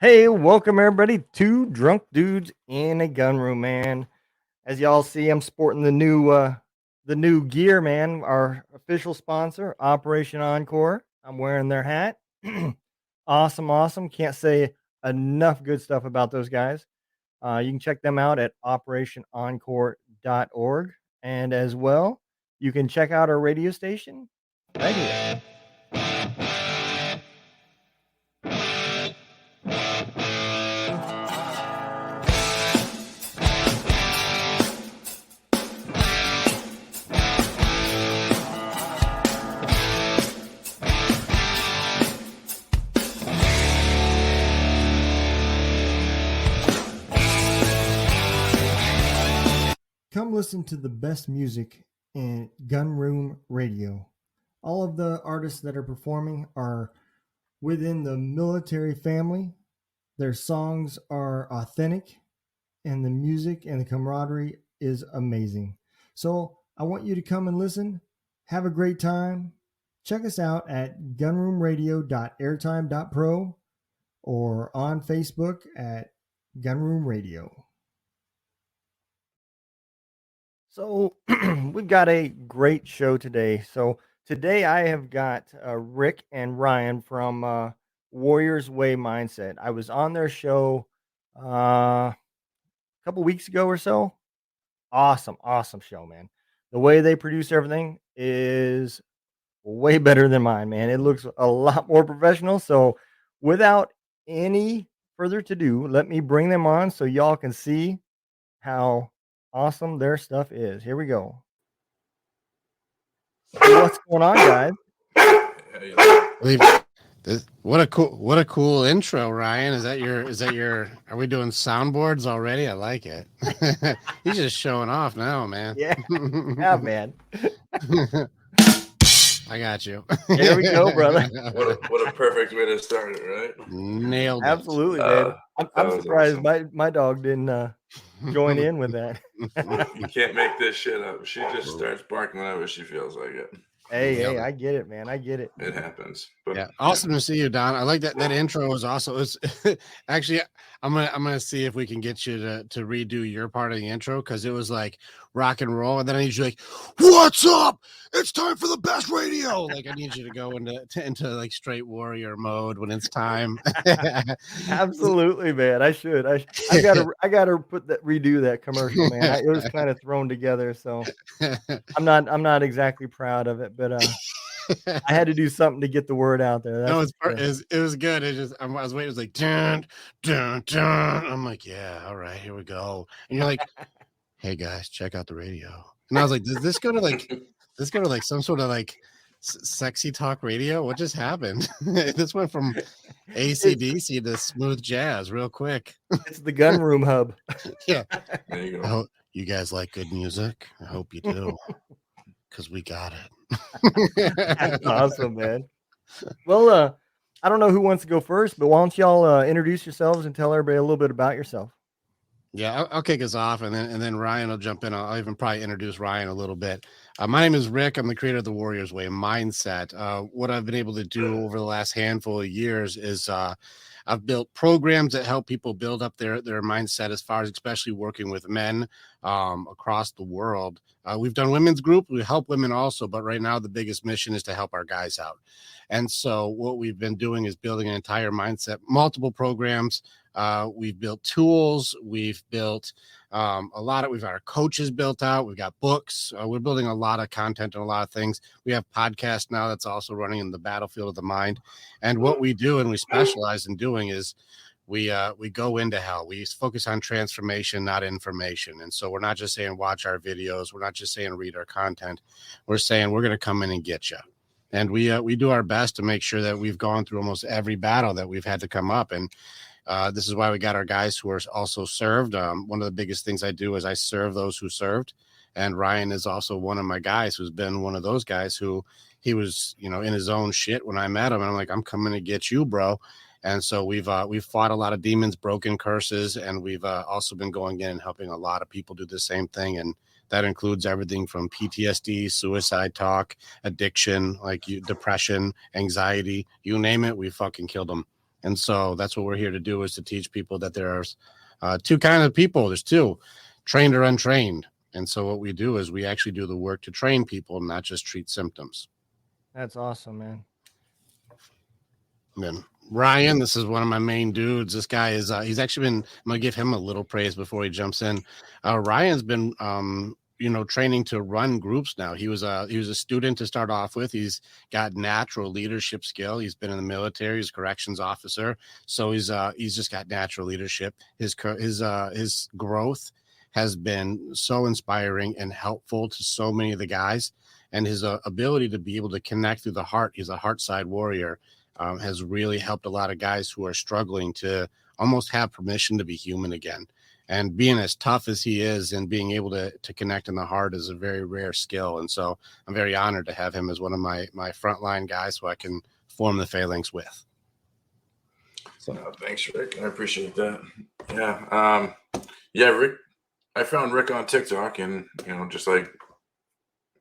Hey, welcome everybody to Drunk Dudes in a Gun Room, man. As y'all see, I'm sporting the new gear, man. Our official sponsor, Operation Encore. I'm wearing their hat. Awesome, awesome. Can't say enough good stuff about those guys. You can check them out at operationencore.org. And as well, you can check out our radio station right here. Come listen to the best music in Gun Room Radio. All of the artists that are performing are within the military family. Their songs are authentic, and the music and the camaraderie is amazing. So I want you to come and listen. Have a great time. Check us out at gunroomradio.airtime.pro or on Facebook at Gunroom Radio. So we've got a great show today. So today I have got Rick and Ryan from Warriors Way Mindset. I was on their show a couple weeks ago or so. Awesome, awesome show, man. The way they produce everything is way better than mine, man. It looks a lot more professional. So without any further to do, let me bring them on so y'all can see how awesome their stuff is. Here we go. What's going on, guys? What a cool intro, Ryan. Is that your are we doing soundboards already? I like it. He's just showing off now, man. Yeah, yeah, man. I got you. There we go, brother. What a perfect way to start it, right? Nailed it. Absolutely, man. I'm surprised awesome. my dog didn't join in with that. You can't make this shit up. She just starts barking whenever she feels like it. Hey, I get it, man. I get it. It happens. But yeah, awesome to see you, Don. I like that intro was also. It's actually, I'm gonna see if we can get you to redo your part of the intro because it was like rock and roll, and then I need you like, "What's up? It's time for the best radio." Like I need you to go into like straight warrior mode when it's time. Absolutely, man. I should. I gotta redo that commercial, man. It was kind of thrown together, so I'm not exactly proud of it, but I had to do something to get the word out there. No, it was good. It just I was waiting. It was like dun dun dun. I'm like, yeah, all right, here we go. And you're like, hey guys, check out the radio. And I was like, does this go to like some sort of like sexy talk radio? What just happened? This went from AC/DC to smooth jazz real quick. It's the Gun Room Hub. Yeah. There you go. I hope you guys like good music. I hope you do. Because we got it. That's awesome, man. Well, I don't know who wants to go first, but why don't y'all introduce yourselves and tell everybody a little bit about yourself? Yeah, I'll kick us off, and then Ryan will jump in. I'll even probably introduce Ryan a little bit. My name is Rick. I'm the creator of the Warriors Way Mindset. What I've been able to do over the last handful of years is I've built programs that help people build up their mindset as far as especially working with men across the world. We've done women's group. We help women also, but right now the biggest mission is to help our guys out. And so what we've been doing is building an entire mindset, multiple programs. We've built tools. We've built we've got our coaches built out. We've got books. We're building a lot of content and a lot of things. We have podcasts now that's also running in the battlefield of the mind. And what we do and we specialize in doing is we go into hell. We focus on transformation, not information. And so we're not just saying watch our videos. We're not just saying read our content. We're saying we're going to come in and get you. And we do our best to make sure that we've gone through almost every battle that we've had to come up. And this is why we got our guys who are also served. One of the biggest things I do is I serve those who served. And Ryan is also one of my guys who's been one of those guys who he was, in his own shit when I met him. And I'm like, I'm coming to get you, bro. And so we've fought a lot of demons, broken curses, and we've also been going in and helping a lot of people do the same thing. And that includes everything from PTSD, suicide talk, addiction, depression, anxiety, you name it. We fucking killed them. And so that's what we're here to do, is to teach people that there are two kinds of people. There's two, trained or untrained. And so what we do is we actually do the work to train people, not just treat symptoms. That's awesome, man. And then Ryan, this is one of my main dudes. This guy is he's actually been, I'm gonna give him a little praise before he jumps in. Ryan's been training to run groups now. He was a student to start off with. He's got natural leadership skill. He's been in the military. He's a corrections officer, so he's just got natural leadership. His growth has been so inspiring and helpful to so many of the guys, and his ability to be able to connect through the heart. He's a heart side warrior. Has really helped a lot of guys who are struggling to almost have permission to be human again. And being as tough as he is and being able to connect in the heart is a very rare skill. And so I'm very honored to have him as one of my frontline guys who I can form the phalanx with. So thanks, Rick. I appreciate that. Yeah. Rick, I found Rick on TikTok, and just like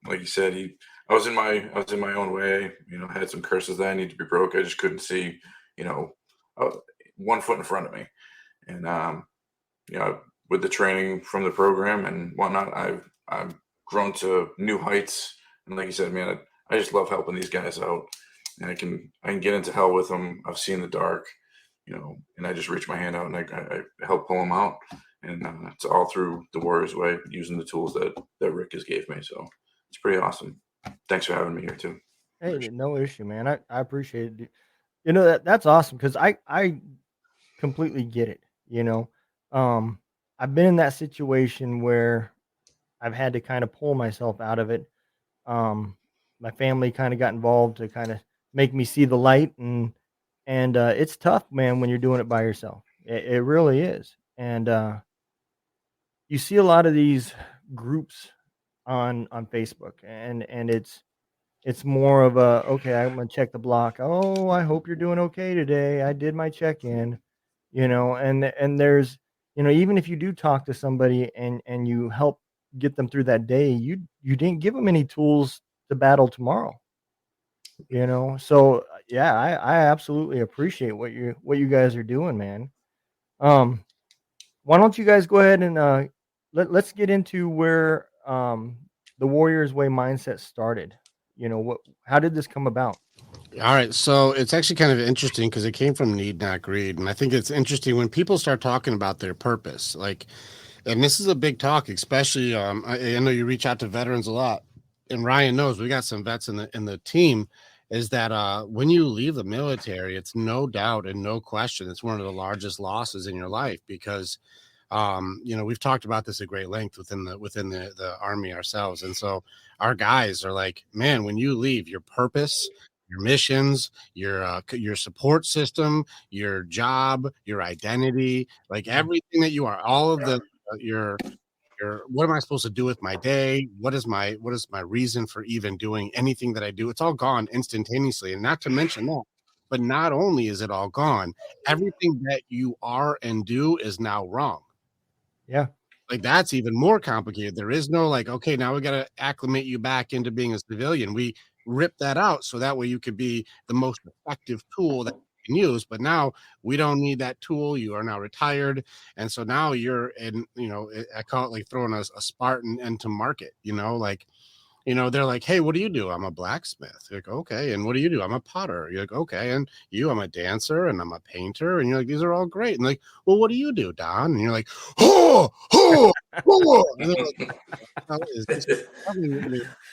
you said, I was in my own way, had some curses that I need to be broke. I just couldn't see, 1 foot in front of me. And, with the training from the program and whatnot, I've grown to new heights. And like you said, man, I just love helping these guys out, and I can get into hell with them. I've seen the dark, and I just reach my hand out and I help pull them out. And it's all through the Warriors Way, using the tools that Rick has gave me. So it's pretty awesome. Thanks for having me here too. Hey, no issue, man. I appreciate it. That's awesome, because I completely get it. I've been in that situation where I've had to kind of pull myself out of it. My family kind of got involved to kind of make me see the light, and it's tough, man, when you're doing it by yourself. It really is. And you see a lot of these groups on Facebook, and it's more of a, okay, I'm gonna check the block. Oh, I hope you're doing okay today. I did my check-in, and there's, even if you do talk to somebody and you help get them through that day, you didn't give them any tools to battle tomorrow. So yeah, I absolutely appreciate what you guys are doing, man. Um, why don't you guys go ahead and let's get into where the Warriors Way mindset started. How did this come about? All right, so it's actually kind of interesting because it came from need, not greed. And I think it's interesting when people start talking about their purpose, and this is a big talk, especially I know you reach out to veterans a lot, and Ryan knows we got some vets in the team. Is that when you leave the military, it's no doubt and no question, it's one of the largest losses in your life, because we've talked about this at great length within the Army ourselves. And so our guys are like, man, when you leave, your purpose, your missions, your support system, your job, your identity, like everything that you are, all of the your what am I supposed to do with my day? What is my reason for even doing anything that I do? It's all gone instantaneously. And not to mention that, but not only is it all gone, everything that you are and do is now wrong. Yeah. Like, that's even more complicated. There is no like, okay, now we got to acclimate you back into being a civilian. We rip that out so that way you could be the most effective tool that you can use. But now we don't need that tool. You are now retired. And so now you're in, I call it like throwing a Spartan into market, they're like, hey, what do you do? I'm a blacksmith. You're like, okay. And what do you do? I'm a potter. You're like, okay. And I'm a dancer and I'm a painter. And you're like, these are all great. And like, well, what do you do, Don? And you're like, oh, oh, oh. And they're like,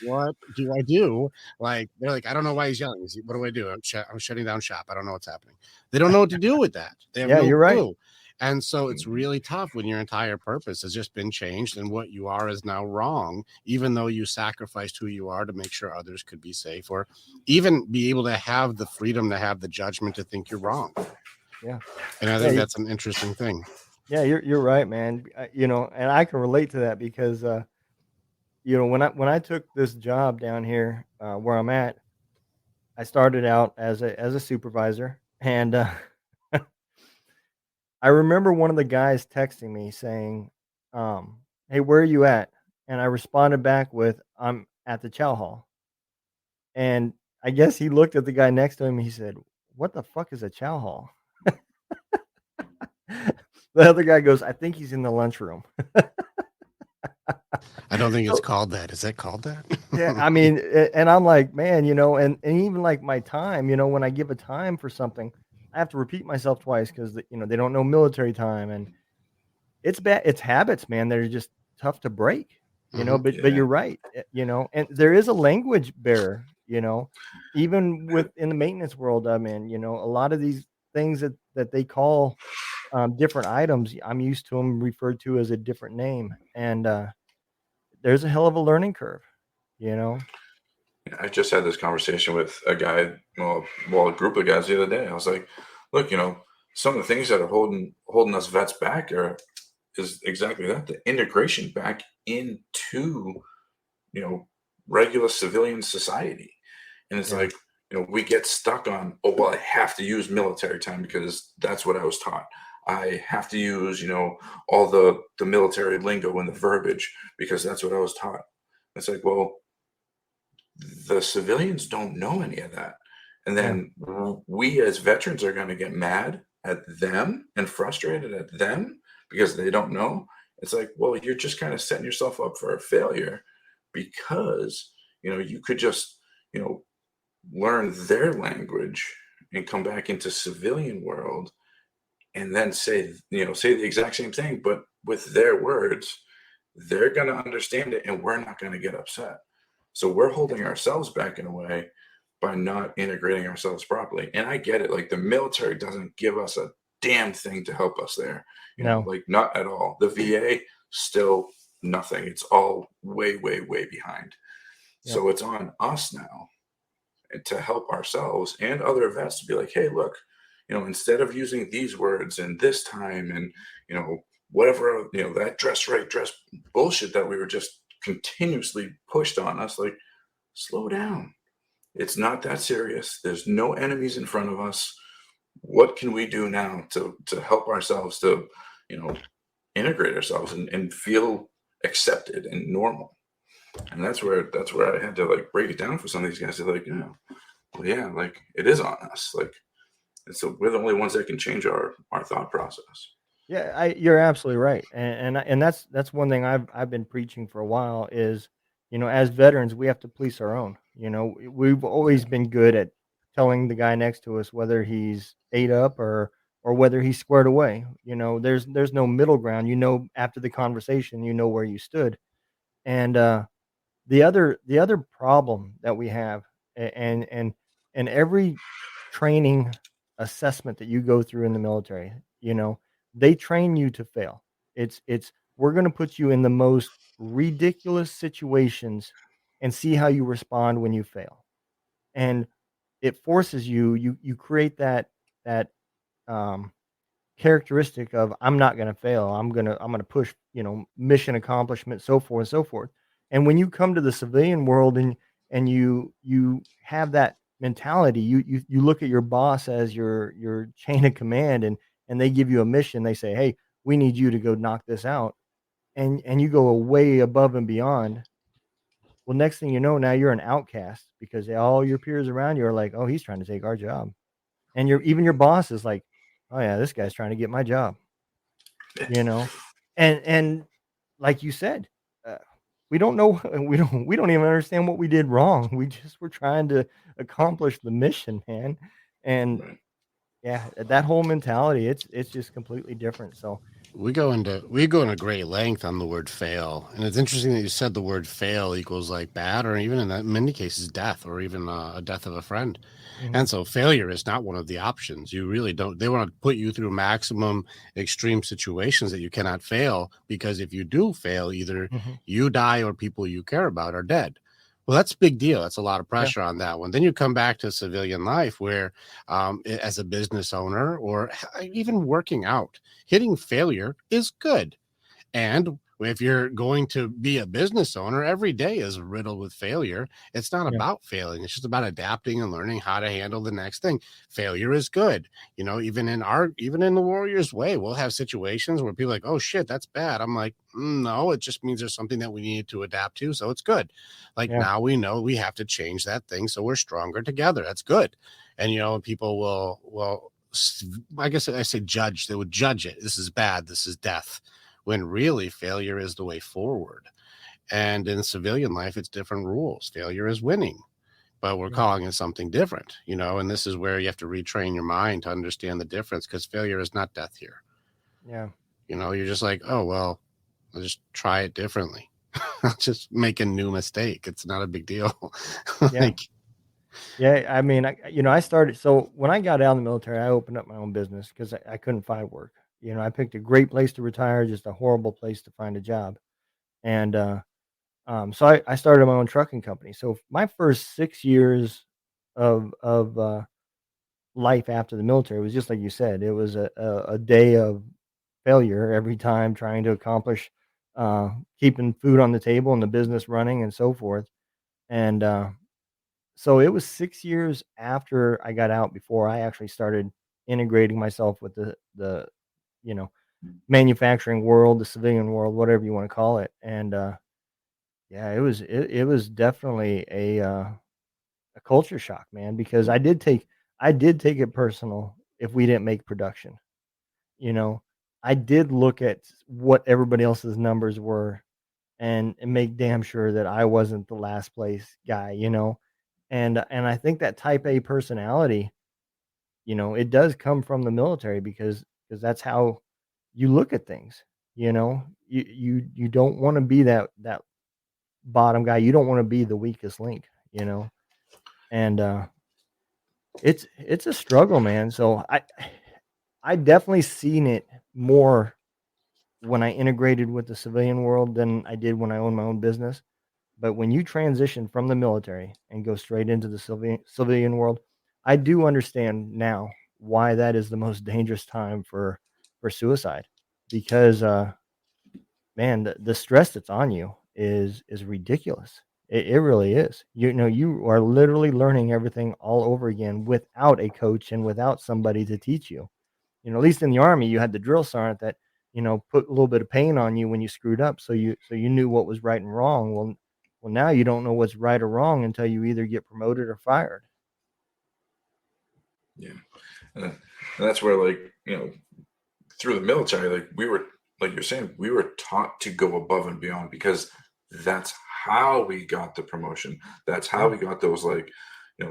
what do I do? Like, they're like, I don't know why he's yelling. What do I do? I'm shutting down shop. I don't know what's happening. They don't know what to do with that. They have Yeah, no you're clue. right. And so it's really tough when your entire purpose has just been changed and what you are is now wrong, even though you sacrificed who you are to make sure others could be safe, or even be able to have the freedom to have the judgment to think you're wrong. Yeah. And I think that's an interesting thing. Yeah, you're right, man. And I can relate to that because when I took this job down here where I'm at, I started out as a supervisor, and I remember one of the guys texting me saying, "Hey, where are you at?" And I responded back with, "I'm at the chow hall." And I guess he looked at the guy next to him. And he said, "What the fuck is a chow hall?" The other guy goes, I think he's in the lunchroom. I don't think it's So, called that. Is that called that? yeah, I mean, and I'm like, man, and even like my time, when I give a time for something, I have to repeat myself twice because they don't know military time, and it's bad. It's habits, man. That are just tough to break, Hmm. But Yeah. you're right, and there is a language barrier, even within the maintenance world I'm in. A lot of these things that they call different items, I'm used to them referred to as a different name, and there's a hell of a learning curve, you know. I just had this conversation with a guy, well, a group of guys the other day. I was like, look, some of the things that are holding us vets back is exactly that, the integration back into, you know, regular civilian society. And it's Yeah, like, we get stuck on, oh, well, I have to use military time because that's what I was taught. I have to use, all the military lingo and the verbiage because that's what I was taught. It's like, well, the civilians don't know any of that. And yeah, then we as veterans are going to get mad at them and frustrated at them because they don't know. It's like, well, you're just kind of setting yourself up for a failure because, you could just, you know, learn their language and come back into civilian world and then say the exact same thing, but with their words. They're going to understand it and we're not going to get upset. So we're holding ourselves back in a way by not integrating ourselves properly. And I get it. Like the military doesn't give us a damn thing to help us there. no, Like not at all. The VA still nothing. It's all way, way, way behind. yep, So it's on us now to help ourselves and other vets to be like, hey, look, instead of using these words and this time and, whatever, that dress right, dress bullshit that we were just continuously pushed on us, like, slow down. It's not that serious. There's no enemies in front of us. What can we do now to help ourselves to, you know, integrate ourselves and feel accepted and normal? And that's where I had to like break it down for some of these guys. They're like, well, yeah, like it is on us. Like, and so we're the only ones that can change our thought process. yeah. You're absolutely right, and that's one thing I've been preaching for a while is, as veterans we have to police our own. We've always Yeah, been good at telling the guy next to us whether he's ate up or whether he's squared away. There's no middle ground. After the conversation, where you stood, and the other problem that we have, and every training assessment that you go through in the military, they train you to fail. It's we're going to put you in the most ridiculous situations and see how you respond when you fail. And it forces you create that um characteristic of I'm not gonna fail. I'm gonna push, mission accomplishment, so forth and so forth. And when you come to the civilian world and you have that mentality, you look at your boss as your chain of command and they give you a mission. They say, "Hey, we need you to go knock this out." And you go way above and beyond. Well, next thing you know, now you're an outcast because all your peers around you are like, "Oh, he's trying to take our job." And your boss is like, "Oh yeah, this guy's trying to get my job." You know? And like you said, uh, we don't know we don't even understand what we did wrong. We just were trying to accomplish the mission, man. And right. yeah, that whole mentality, it's just completely different. So, We go into great length on the word fail, and it's interesting that you said the word fail equals like bad, or even in that many cases death, or even a death of a friend. mhm, And so failure is not one of the options. You really don't. They want to put you through maximum extreme situations that you cannot fail, because if you do fail, either mhm, you die or people you care about are dead. Well, that's a big deal. That's a lot of yeah, pressure on that one. Then you come back to civilian life where, as a business owner or even working out, hitting failure is good. And if you're going to be a business owner, every day is riddled with failure. It's not yeah, about failing. It's just about adapting and learning how to handle the next thing. Failure is good. Even in the Warriors way, we'll have situations where people are like, oh shit, that's bad. I'm like, no, it just means there's something that we need to adapt to. So it's good. Like yeah, now we know we have to change that thing so we're stronger together. That's good. And people will I guess I say judge. They would judge it. This is bad. This is death. When really failure is the way forward. And in civilian life, it's different rules. Failure is winning, but we're calling it something different, and this is where you have to retrain your mind to understand the difference, because failure is not death here. Yeah. You're just like, oh, well, I'll just try it differently. I'll just make a new mistake. It's not a big deal. Yeah. Yeah. I mean, I started, so when I got out of the military, I opened up my own business because I couldn't find work. I picked a great place to retire, just a horrible place to find a job. And, so I started my own trucking company. So my first 6 years of life after the military was just like you said. It was a day of failure every time, trying to accomplish keeping food on the table and the business running and so forth. And so it was 6 years after I got out before I actually started integrating myself with the you know manufacturing world, the civilian world, whatever you want to call it. And yeah, it was definitely a culture shock, man, because I did take it personal if we didn't make production. You know, I did look at what everybody else's numbers were and make damn sure that I wasn't the last place guy. And I think that type A personality, it does come from the military because that's how you look at things. You don't want to be that bottom guy. You don't want to be the weakest link. And it's a struggle, man. So I definitely seen it more when I integrated with the civilian world than I did when I owned my own business. But when you transition from the military and go straight into the civilian world, I do understand now why that is the most dangerous time for suicide, because man, the stress that's on you is ridiculous. It really is. You are literally learning everything all over again without a coach and without somebody to teach you. At least in the army, you had the drill sergeant that put a little bit of pain on you when you screwed up, so you knew what was right and wrong. Well, now you don't know what's right or wrong until you either get promoted or fired. Yeah, and that's where, like, through the military, like we were, like you're saying, we were taught to go above and beyond, because that's how we got the promotion. That's how Yeah, we got those, like,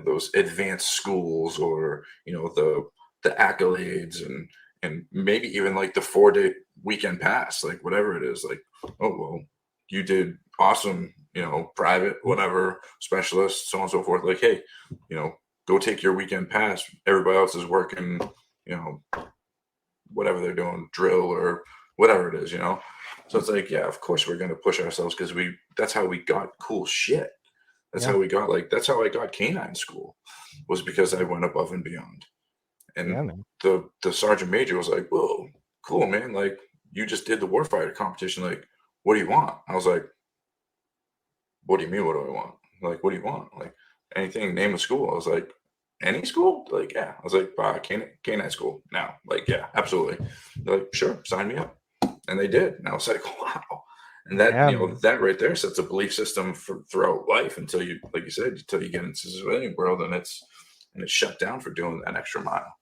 those advanced schools, or the accolades, and maybe even like the 4-day weekend pass, like whatever it is. Like, oh well, you did awesome, private, whatever, specialist, so on and so forth. Like, hey, go take your weekend pass. Everybody else is working, you know, whatever they're doing, drill or whatever it is. So it's like, yeah, of course we're gonna push ourselves, because that's how we got cool shit. That's yeah, how we got, like, that's how I got canine school, was because I went above and beyond. yeah, And man. the sergeant major was like, whoa, cool, man. Like, you just did the warfighter competition. Like, what do you want? I was like, what do you mean, what do I want? Like, what do you want? Like, anything, name a school. I was like, any school? Like, yeah. I was like, canine school now. Like, yeah, absolutely. They're like, sure, sign me up. And they did. And I was like, wow. And that, Yeah, man. that right there sets a belief system throughout life, until you, like you said, until you get into the civilian world, and it's shut down for doing that extra mile.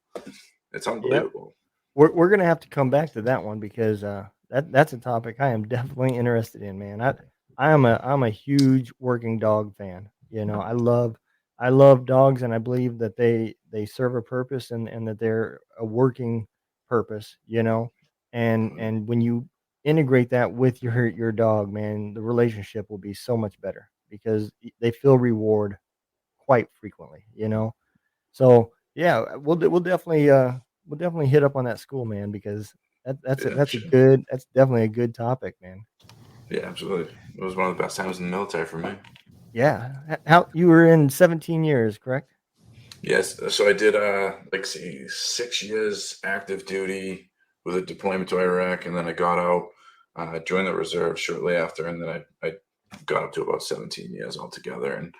It's Yep. unbelievable. We're gonna have to come back to that one because that's a topic I am definitely interested in, man. I'm a huge working dog fan. I love dogs, and I believe that they serve a purpose, and that they're a working purpose. And when you integrate that with your dog, man, the relationship will be so much better because they feel reward quite frequently. So yeah, we'll definitely hit up on that school, man, because that's a, Yeah, that's a sure. good that's definitely a good topic, man. Yeah, absolutely. It was one of the best times in the military for me. Yeah, how you were in 17 years, correct? Yes, so I did like, see, 6 years active duty with a deployment to Iraq, and then I got out, joined the reserve shortly after, and then I got up to about 17 years altogether. And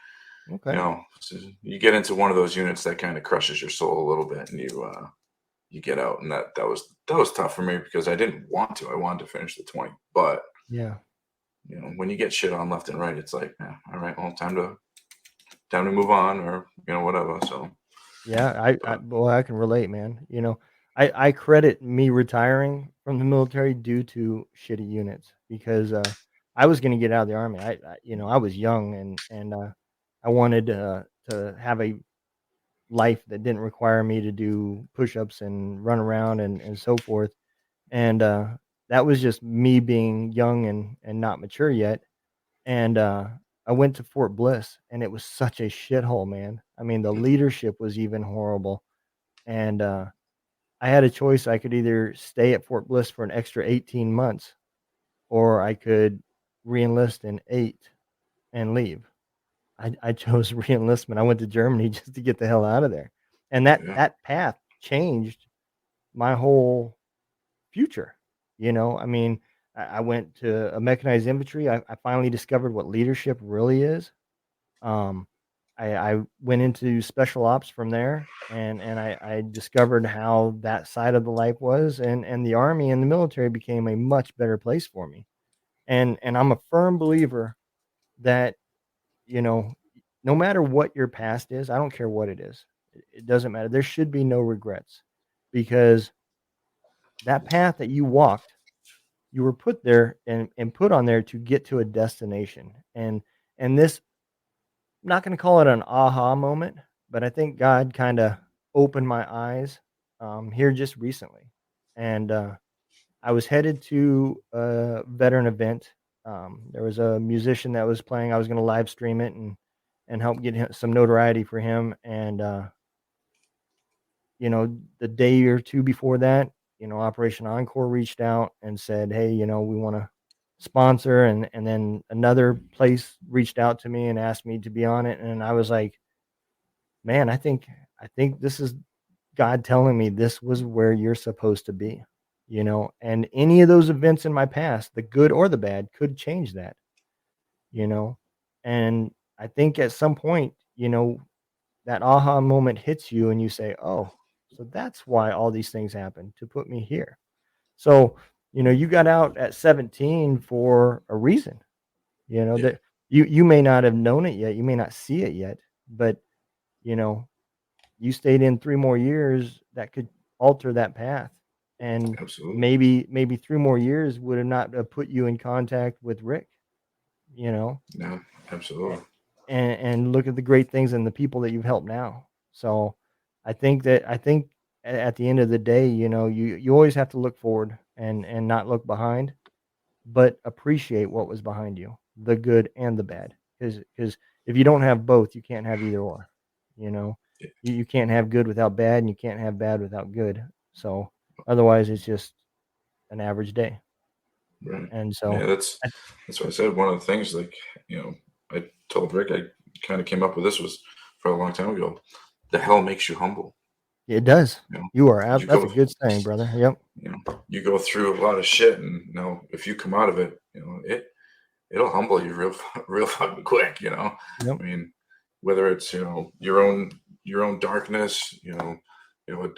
Okay. so you get into one of those units that kind of crushes your soul a little bit, and you get out, and that was tough for me, because I didn't want to. I wanted to finish the 20, but Yeah. when you get shit on left and right, it's like, all right, well, time to move on, or whatever. So Yeah, But boy, I can relate, man. I credit me retiring from the military due to shitty units because I was going to get out of the army. I was young and I wanted to have a life that didn't require me to do push-ups and run around and so forth. And that was just me being young and not mature yet. And I went to Fort Bliss, and it was such a shithole, man. I mean, the leadership was even horrible, and I had a choice. I could either stay at Fort Bliss for an extra 18 months, or I could reenlist in 8 and leave. I chose reenlistment. I went to Germany just to get the hell out of there, and that yeah, that path changed my whole future. I mean, I went to a mechanized infantry. I finally discovered what leadership really is. Um, I went into special ops from there, and I discovered how that side of the life was, and the army and the military became a much better place for me. And I'm a firm believer that you know, no matter what your past is, I don't care what it is, it doesn't matter. There should be no regrets because that path that you walked, you were put there and put on there to get to a destination. And this I'm not going to call it an aha moment, but I think God kind of opened my eyes here just recently. And I was headed to a veteran event. There was a musician that was playing. I was going to live stream it and help get some notoriety for him. And the day or two before that, Operation Encore reached out and said, "Hey, we want to sponsor." And then another place reached out to me and asked me to be on it. And I was like, man, I think this is God telling me this was where you're supposed to be, and any of those events in my past, the good or the bad, could change that, you know, and I think at some point, that aha moment hits you and you say, oh, so that's why all these things happen to put me here. So, you got out at 17 for a reason, yeah, that you may not have known it yet. You may not see it yet, but, you know, you stayed in 3 more years, that could alter that path, and absolutely. maybe 3 more years would have not have put you in contact with Rick, you know, Yeah, a absolutely. and look at the great things and the people that you've helped now. So, I think at the end of the day, you always have to look forward and not look behind, but appreciate what was behind you, the good and the bad. Because if you don't have both, you can't have either or. You know, Yeah, you can't have good without bad, and you can't have bad without good. So otherwise, it's just an average day. right. And so, Yeah, I, that's what I said. One of the things, like, I told Rick, I kind of came up with this was for a long time ago. The hell makes you humble. it does. You know, You are. you That's a go, good saying, brother. Yep. you go through a lot of shit, and if you come out of it, it'll humble you real, real fucking quick. Yep. I mean, whether it's your own darkness,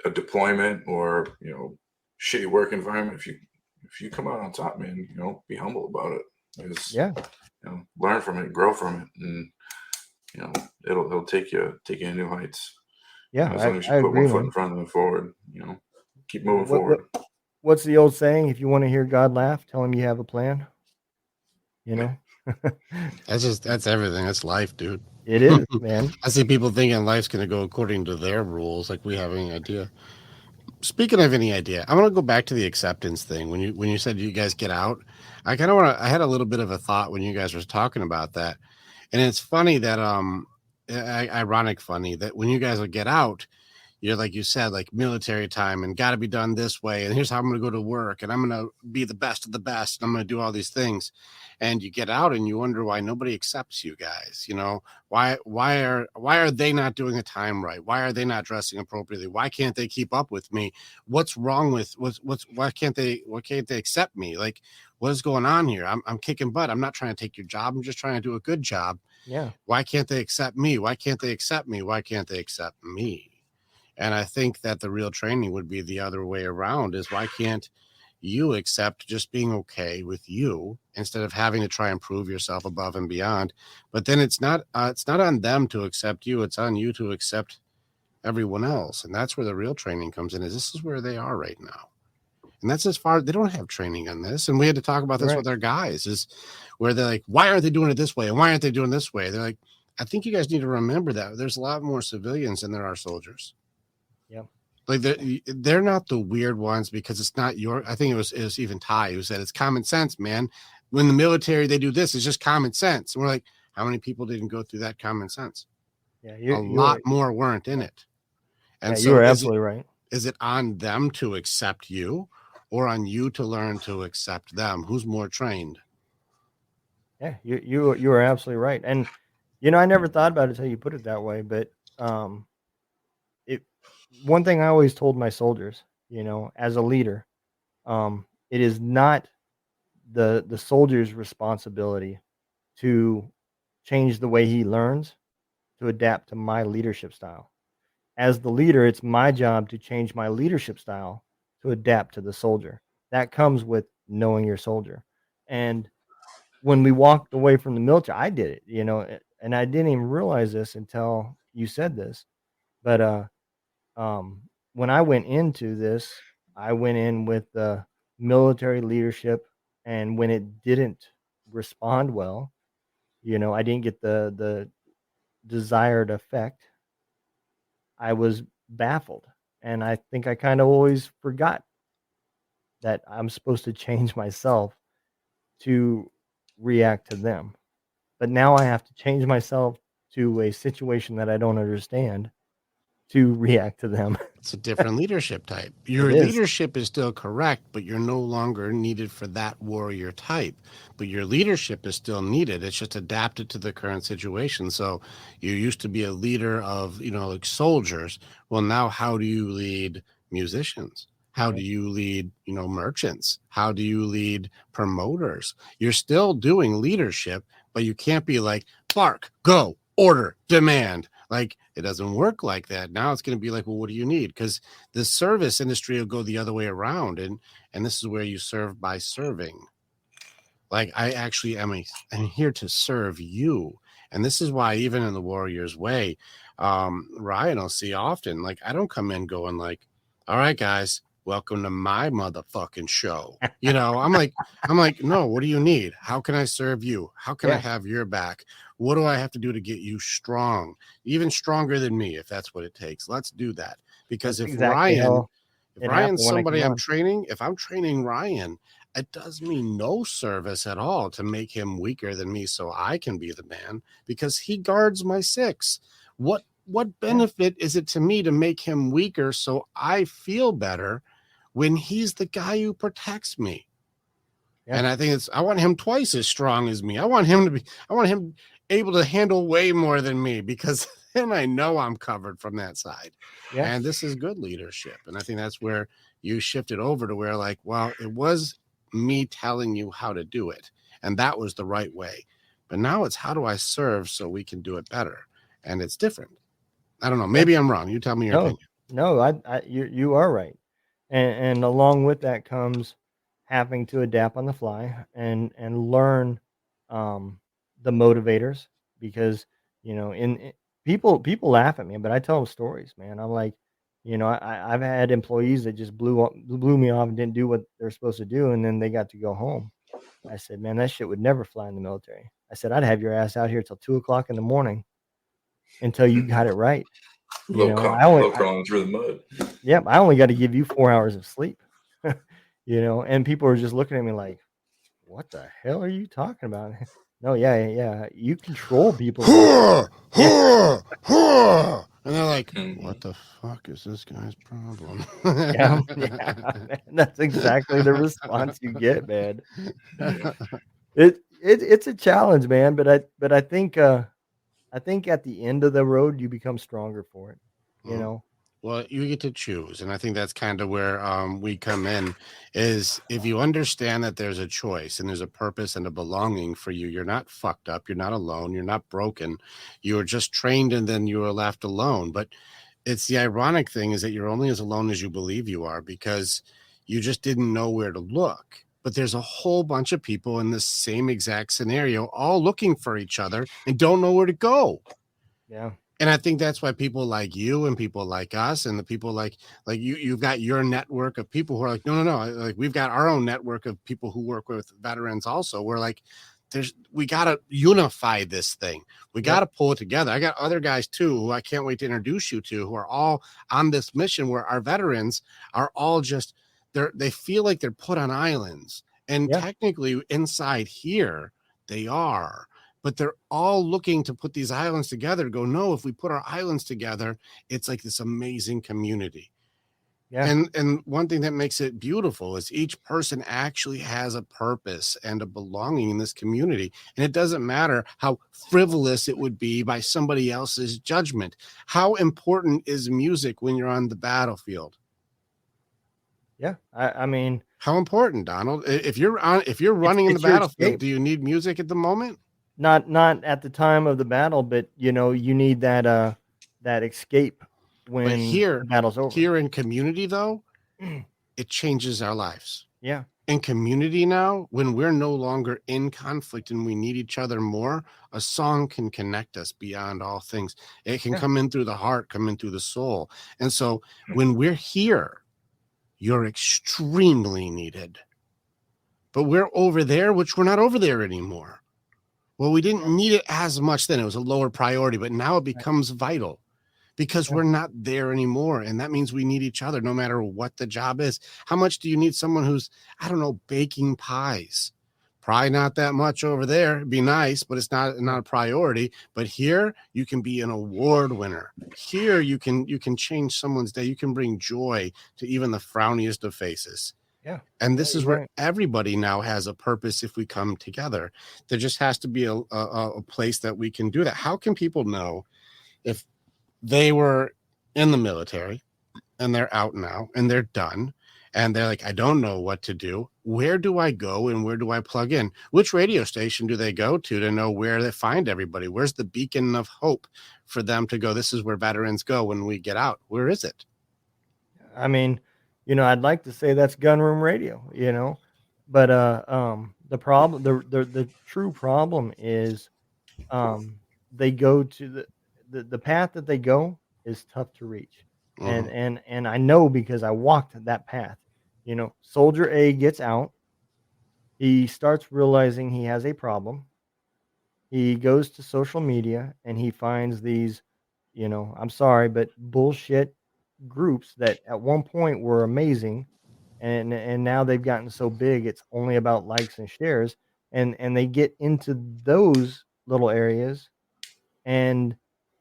a deployment or shitty work environment. If you come out on top, man, be humble about it. Because Yeah. learn from it, grow from it, and you know it'll take you to new heights. Yeah. As long as you I put one agree, foot in man. front of the forward, keep moving What forward. what's the old saying? If you want to hear God laugh, tell him you have a plan. You Yeah, know. That's everything. That's life, dude. It is, man. I see people thinking life's going to go according to their rules, like we have any idea. Speaking of any idea, I want to go back to the acceptance thing. When you said you guys get out, I kind of want to. I had a little bit of a thought when you guys were talking about that, and it's funny that ironic funny that when you guys will get out, you're like you said, like military time and got to be done this way. And here's how I'm going to go to work and I'm going to be the best of the best. And I'm going to do all these things. And you get out and you wonder why nobody accepts you guys. Why are they not doing a time right? Why are they not dressing appropriately? Why can't they keep up with me? What's wrong with why can't they accept me? Like, what is going on here? I'm kicking butt. I'm not trying to take your job. I'm just trying to do a good job. Yeah. Why can't they accept me? Why can't they accept me? Why can't they accept me? And I think that the real training would be the other way around is why can't you accept just being okay with you instead of having to try and prove yourself above and beyond? But then it's not on them to accept you. It's on you to accept everyone else. And that's where the real training comes in, is this is where they are right now. And that's as far, they don't have training on this. And we had to talk about this with our guys, is where they're like, why aren't they doing it this way? And why aren't they doing this way? They're like, I think you guys need to remember that there's a lot more civilians than there are soldiers. Yeah. Like they're not the weird ones, because it's not your, I think it was even Ty who said it's common sense, man. When the military, they do this, it's just common sense. And we're like, how many people didn't go through that common sense? Yeah. A lot more weren't in it. And so you are absolutely right. Is it on them to accept you, or on you to learn to accept them? Who's more trained? Yeah, you are absolutely right. And I never thought about it until you put it that way. But one thing I always told my soldiers, as a leader, it is not the soldier's responsibility to change the way he learns to adapt to my leadership style. As the leader, it's my job to change my leadership style to adapt to the soldier. That comes with knowing your soldier. And when we walked away from the military, I did it, and I didn't even realize this until you said this. But when I went into this, I went in with the military leadership, and when it didn't respond well, I didn't get the desired effect. I was baffled, and I think I kind of always forgot that I'm supposed to change myself to react to them. But now I have to change myself to a situation that I don't understand to react to them. It's a different leadership type. Your leadership is still correct, but you're no longer needed for that warrior type. But your leadership is still needed. It's just adapted to the current situation. So you used to be a leader of, like soldiers. Well, now how do you lead musicians? How do you lead, merchants? How do you lead promoters? You're still doing leadership, but you can't be like, bark, go, order, demand. Like, it doesn't work like that. Now it's going to be like, well, what do you need? Because the service industry will go the other way around. And this is where you serve by serving. Like, I actually am here to serve you. And this is why, even in the Warrior's Way, Ryan will see often, like, I don't come in going like, all right, guys, welcome to my motherfucking show. I'm like, no, what do you need? How can I serve you? How can I have your back? What do I have to do to get you strong? Even stronger than me, if that's what it takes. Let's do that. Because if Ryan's somebody I'm training, if I'm training Ryan, it does me no service at all to make him weaker than me so I can be the man, because he guards my 6. What benefit is it to me to make him weaker so I feel better when he's the guy who protects me? Yeah. And I think I want him twice as strong as me. I want him able to handle way more than me, because then I know I'm covered from that side. Yeah. And this is good leadership. And I think that's where you shifted over to where, like, well, it was me telling you how to do it, and that was the right way. But now it's, how do I serve so we can do it better? And it's different. I don't know. Maybe I'm wrong. You tell me your opinion. No, you are right. And along with that comes having to adapt on the fly and learn the motivators, because people laugh at me, but I tell them stories, man. I'm like, I've had employees that just blew me off and didn't do what they're supposed to do, and then they got to go home. I said, man, that shit would never fly in the military. I said, I'd have your ass out here till 2:00 in the morning until you got it right. Crawling through the mud. Yep, I only got to give you 4 hours of sleep. And people are just looking at me like, what the hell are you talking about? No, yeah. You control people. And they're like, what the fuck is this guy's problem? Yeah, man, that's exactly the response you get, man. It's a challenge, man. But I think at the end of the road, you become stronger for it. Well, you get to choose. And I think that's kind of where we come in, is if you understand that there's a choice and there's a purpose and a belonging for you, you're not fucked up. You're not alone. You're not broken. You're just trained, and then you are left alone. But it's the ironic thing is that you're only as alone as you believe you are, because you just didn't know where to look. But there's a whole bunch of people in the same exact scenario, all looking for each other and don't know where to go. Yeah. And I think that's why people like you and people like us and the people like you've got your network of people who are like, no, like we've got our own network of people who work with veterans also. We're like, we got to unify this thing. We got to pull it together. I got other guys too who I can't wait to introduce you to, who are all on this mission where our veterans are all just they feel like they're put on islands, and technically inside here they are, but they're all looking to put these islands together, go, no, if we put our islands together, it's like this amazing community. And one thing that makes it beautiful is each person actually has a purpose and a belonging in this community. And it doesn't matter how frivolous it would be by somebody else's judgment. How important is music when you're on the battlefield? Yeah. I mean, how important, Donald? If you're running in the battlefield, do you need music at the moment? Not at the time of the battle, but you need that escape when the battle's over. Here in community, though, it changes our lives. Yeah. In community now, when we're no longer in conflict and we need each other more, a song can connect us beyond all things. It can come in through the heart, come in through the soul. And so when we're here, you're extremely needed. But we're over there, which we're not over there anymore. Well, we didn't need it as much then. It was a lower priority, but now it becomes vital because we're not there anymore. And that means we need each other no matter what the job is. How much do you need someone who's, I don't know, baking pies? Probably not that much over there. It'd be nice, but it's not a priority. But here you can be an award winner. Here you can change someone's day. You can bring joy to even the frowniest of faces. Yeah. And this is where everybody now has a purpose if we come together. There just has to be a place that we can do that. How can people know if they were in the military and they're out now and they're done and they're like, I don't know what to do. Where do I go and where do I plug in? Which radio station do they go to know where they find everybody? Where's the beacon of hope for them to go? This is where veterans go when we get out. Where is it? I mean, I'd like to say that's Gunroom Radio, but the problem, the true problem is, they go to the path that they go is tough to reach, and I know because I walked that path. Soldier A gets out, he starts realizing he has a problem. He goes to social media and he finds these, I'm sorry, but bullshit groups that at one point were amazing, and now they've gotten so big it's only about likes and shares, and they get into those little areas, and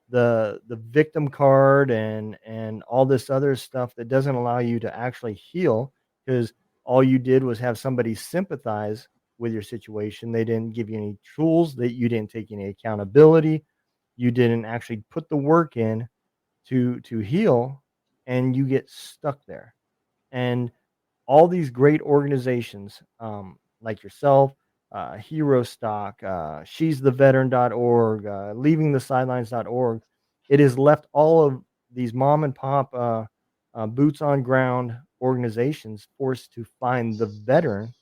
the victim card and all this other stuff that doesn't allow you to actually heal, because all you did was have somebody sympathize with your situation. They didn't give you any tools, that you didn't take any accountability, you didn't actually put the work in to heal, and you get stuck there. And all these great organizations, like yourself, Hero Stock, she's the veteran.org, leavingthesidelines.org, it has left all of these mom and pop, boots on ground organizations forced to find the veteran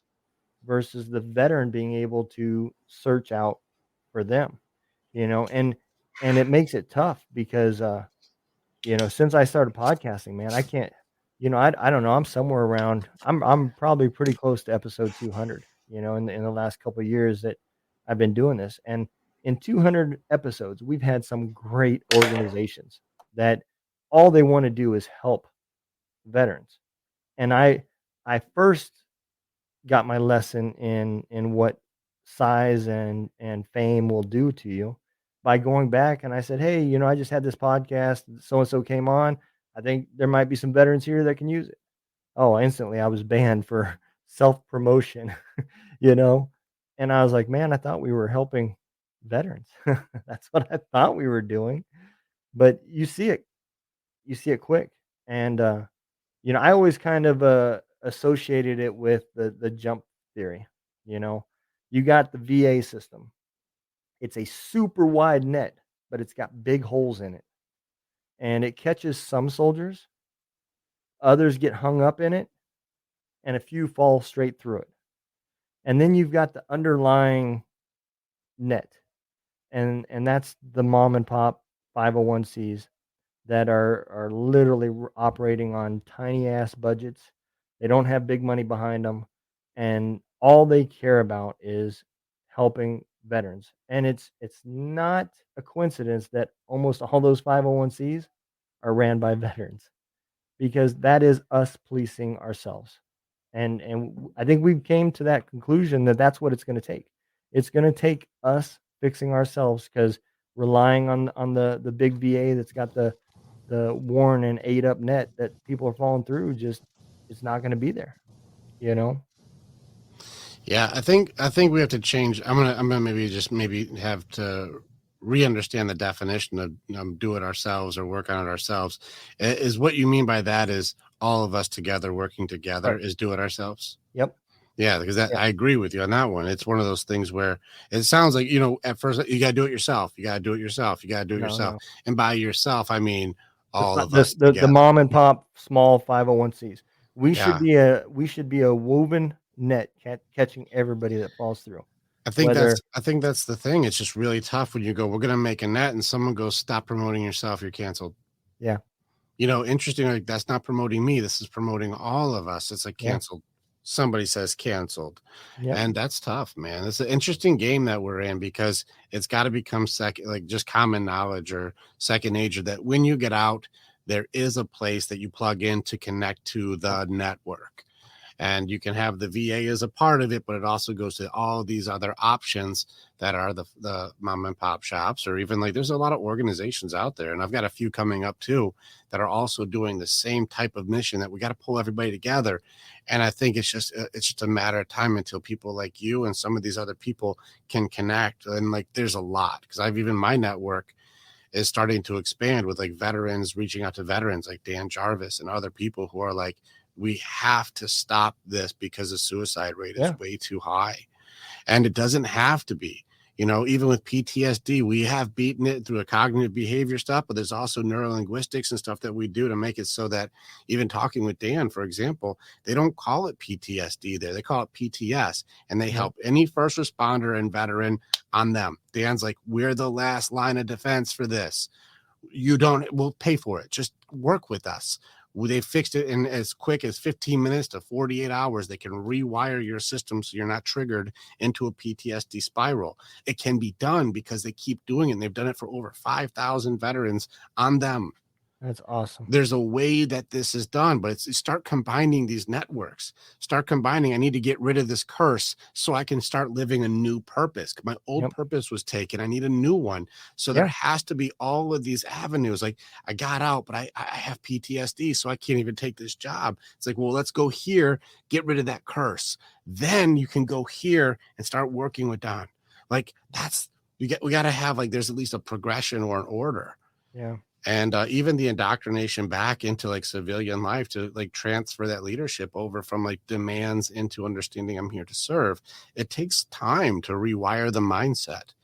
versus the veteran being able to search out for them, and it makes it tough because, since I started podcasting, man, I can't, I don't know. I'm somewhere around, I'm probably pretty close to episode 200, in the last couple of years that I've been doing this. And in 200 episodes, we've had some great organizations that all they want to do is help veterans. And I first got my lesson in what size and fame will do to you by going back, and I said, hey, I just had this podcast, so and so came on, I think there might be some veterans here that can use it. Oh, instantly I was banned for self promotion. And I was like, man, I thought we were helping veterans. That's what I thought we were doing. But you see it quick. And I always kind of associated it with the jump theory. You got the VA system. It's a super wide net, but it's got big holes in it, and it catches some soldiers. Others get hung up in it, and a few fall straight through it. And then you've got the underlying net, and that's the mom and pop 501(c)s that are literally operating on tiny ass budgets. They don't have big money behind them, and all they care about is helping veterans. And it's not a coincidence that almost all those 501(c)s are ran by veterans, because that is us policing ourselves. And I think we came to that conclusion that that's what it's going to take. It's going to take us fixing ourselves, because relying on the big VA that's got the worn and ate up net that people are falling through, just it's not going to be there. You know? Yeah, I think we have to change. I'm gonna maybe have to re-understand the definition of do it ourselves or work on it ourselves. Is what you mean by that is all of us together working together Right. is do it ourselves? Yep. Yeah, because that Yeah. I agree with you on that one. It's one of those things where it sounds like, at first you gotta do it yourself. You gotta do it yourself. You gotta do it No, yourself. no. And by yourself, I mean The all fi- of this us the together. mom and pop small 501(c)s. Yeah. We should be a woven net catching everybody that falls through. I think Whether that's the thing. It's just really tough when you go, we're gonna make a net and someone goes, stop promoting yourself, you're canceled. yeah, Interesting. Like, that's not promoting me. This is promoting all of us. It's like yeah, canceled. Somebody says canceled. yep, And that's tough, man. It's an interesting game that we're in because it's got to become second, like just common knowledge or second nature that when you get out, there is a place that you plug in to connect to yep, the network. And you can have the VA as a part of it, but it also goes to all these other options that are the mom and pop shops, or even like there's a lot of organizations out there. And I've got a few coming up too that are also doing the same type of mission that we got to pull everybody together. And I think it's just a matter of time until people like you and some of these other people can connect. And like there's a lot, because I've even my network is starting to expand with like veterans reaching out to veterans like Dan Jarvis and other people who are like, we have to stop this because the suicide rate is yeah, way too high. And it doesn't have to be. Even with PTSD, we have beaten it through a cognitive behavior stuff, but there's also neurolinguistics and stuff that we do to make it so that even talking with Dan, for example, they don't call it PTSD there. They call it PTS, and they yeah, help any first responder and veteran on them. Dan's like, we're the last line of defense for this. We'll pay for it. Just work with us. They fixed it in as quick as 15 minutes to 48 hours. They can rewire your system so you're not triggered into a PTSD spiral. It can be done because they keep doing it. And they've done it for over 5,000 veterans on them. that's awesome. There's a way that this is done, but it's start combining these networks. Start combining. I need to get rid of this curse so I can start living a new purpose. My old Yep, purpose was taken. I need a new one. So there yeah, has to be all of these avenues. Like, I got out, but I have PTSD, so I can't even take this job. It's like, well, let's go here, get rid of that curse. Then you can go here and start working with Don. Like, we got to have, like, there's at least a progression or an order. yeah, And even the indoctrination back into like civilian life to like transfer that leadership over from like demands into understanding I'm here to serve. It takes time to rewire the mindset.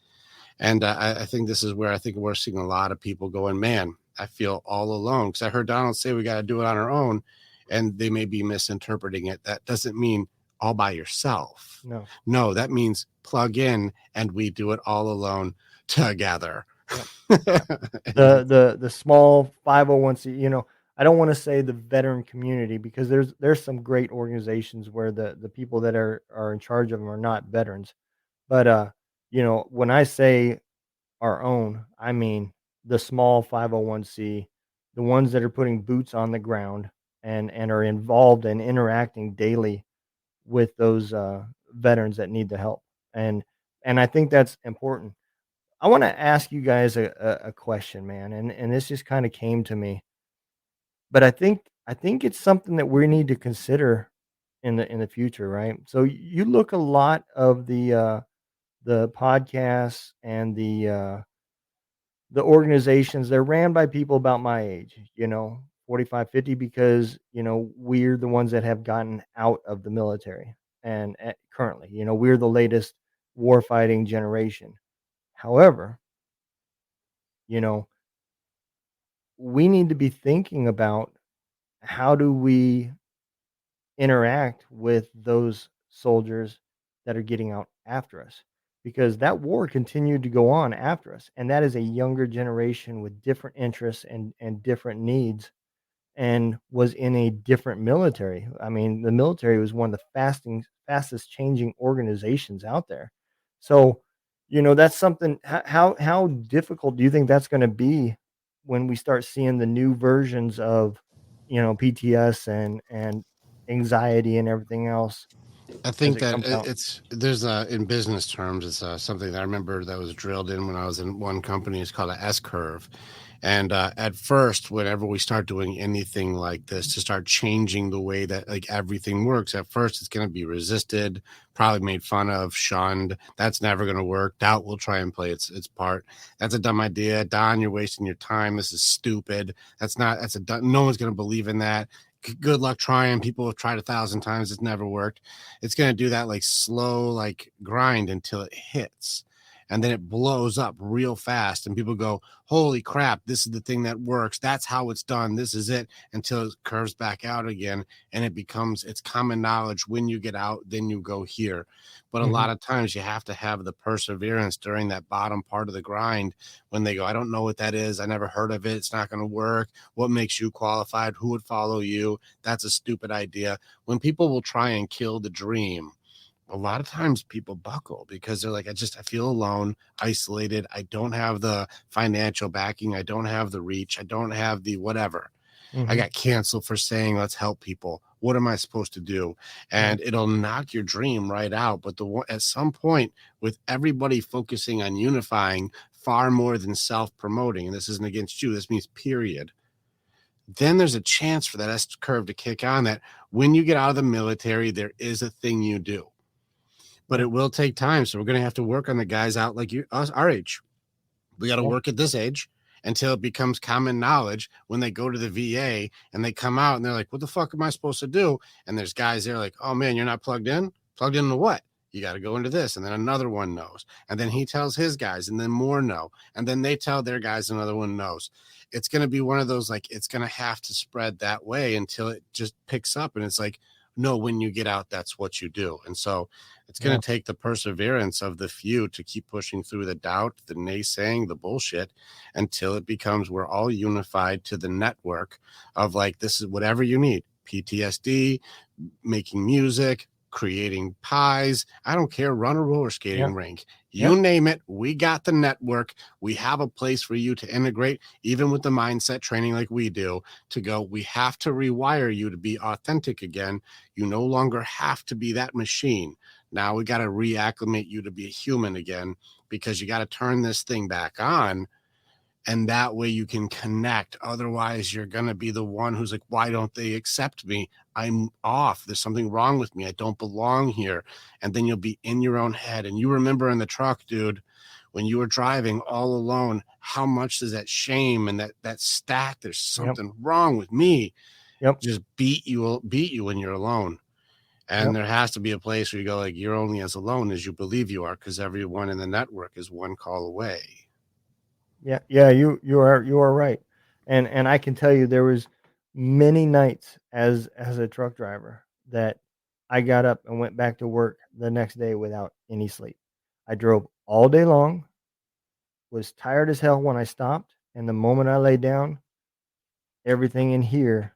And I think this is where I think we're seeing a lot of people going, man, I feel all alone. Because I heard Donald say we got to do it on our own, and they may be misinterpreting it. That doesn't mean all by yourself. no, No, that means plug in and we do it all alone together. yep, yep. The small 501(c), I don't want to say the veteran community, because there's some great organizations where the people that are in charge of them are not veterans. But when I say our own, I mean the small 501(c), the ones that are putting boots on the ground and are involved and interacting daily with those veterans that need the help. And I think that's important. I want to ask you guys a question, man, and this just kind of came to me, but I think it's something that we need to consider in the future, right? So you look a lot of the podcasts and the organizations, they're ran by people about my age, 45, 50, because we're the ones that have gotten out of the military, and currently, we're the latest warfighting generation. However, you know we need to be thinking about how do we interact with those soldiers that are getting out after us, because that war continued to go on after us, and that is a younger generation with different interests and different needs, and was in a different military. I mean, the military was one of the fastest changing organizations out there. So, that's something. How difficult do you think that's going to be when we start seeing the new versions of, PTS and anxiety and everything else I as think it that comes out? there's in business terms, it's something that I remember that was drilled in when I was in one company. It's called a S curve. And at first, whenever we start doing anything like this, to start changing the way that like everything works, at first it's going to be resisted, probably made fun of, shunned. That's never going to work. Doubt will try and play its part. That's a dumb idea. Don, you're wasting your time. This is stupid. No one's going to believe in that. Good luck trying. People have tried 1,000 times. It's never worked. It's going to do that like slow, like grind until it hits. And then it blows up real fast. And people go, holy crap, this is the thing that works. That's how it's done. This is it, until it curves back out again. And it's common knowledge. When you get out, then you go here. But a Mhm. lot of times you have to have the perseverance during that bottom part of the grind when they go, I don't know what that is. I never heard of it. It's not going to work. What makes you qualified? Who would follow you? That's a stupid idea. When people will try and kill the dream, a lot of times people buckle because they're like, I feel alone, isolated. I don't have the financial backing. I don't have the reach. I don't have the whatever. I Mhm. got canceled for saying, let's help people. What am I supposed to do? Yeah. And it'll knock your dream right out. But at some point, with everybody focusing on unifying far more than self-promoting, and this isn't against you, this means period, then there's a chance for that S curve to kick on, that when you get out of the military, there is a thing you do, but Yeah. it will take time. So we're going to have to work on the guys out like us, our age. We got to Yeah. work at this age until it becomes common knowledge when they go to the VA and they come out and they're like, what the fuck am I supposed to do? And there's guys there like, oh man, you're not plugged in? Plugged into what? You got to go into this. And then another one knows. And then he tells his guys, and then more know. And then they tell their guys, another one knows. It's going to be one of those, like, it's going to have to spread that way until it just picks up. And it's like, no, when you get out, that's what you do. And so it's going Yeah. to take the perseverance of the few to keep pushing through the doubt, the naysaying, the bullshit, until it becomes we're all unified to the network of like, this is whatever you need. PTSD, making music, creating pies. I don't care. Run a roller skating Yeah. rink. You Yep. name it. We got the network. We have a place for you to integrate, even with the mindset training like we do, to go, we have to rewire you to be authentic again. You no longer have to be that machine. Now we got to reacclimate you to be a human again, because you got to turn this thing back on. And that way you can connect. Otherwise, you're going to be the one who's like, why don't they accept me? I'm off. There's something wrong with me. I don't belong here. And then you'll be in your own head. And you remember in the truck, dude, when you were driving all alone, how much does that shame and that stack, there's Yep. something wrong with me, Yep. just beat you when you're alone. And Yep. there has to be a place where you go, like, you're only as alone as you believe you are, because everyone in the network is one call away. Yeah, yeah, you are right, and I can tell you there was many nights as a truck driver that I got up and went back to work the next day without any sleep. I drove all day long, was tired as hell when I stopped, and the moment I laid down, everything in here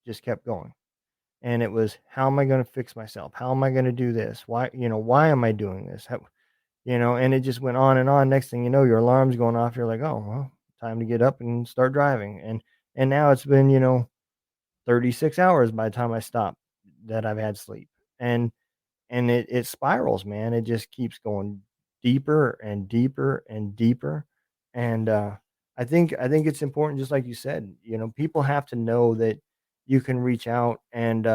just kept going. And it was, how am I going to fix myself? How am I going to do this? Why am I doing this? And it just went on and on. Next thing you know, your alarm's going off. You're like, oh, well, time to get up and start driving. And now it's been, 36 hours by the time I stop that I've had sleep. And it spirals, man. It just keeps going deeper and deeper and deeper. And I think it's important, just like you said, people have to know that you can reach out and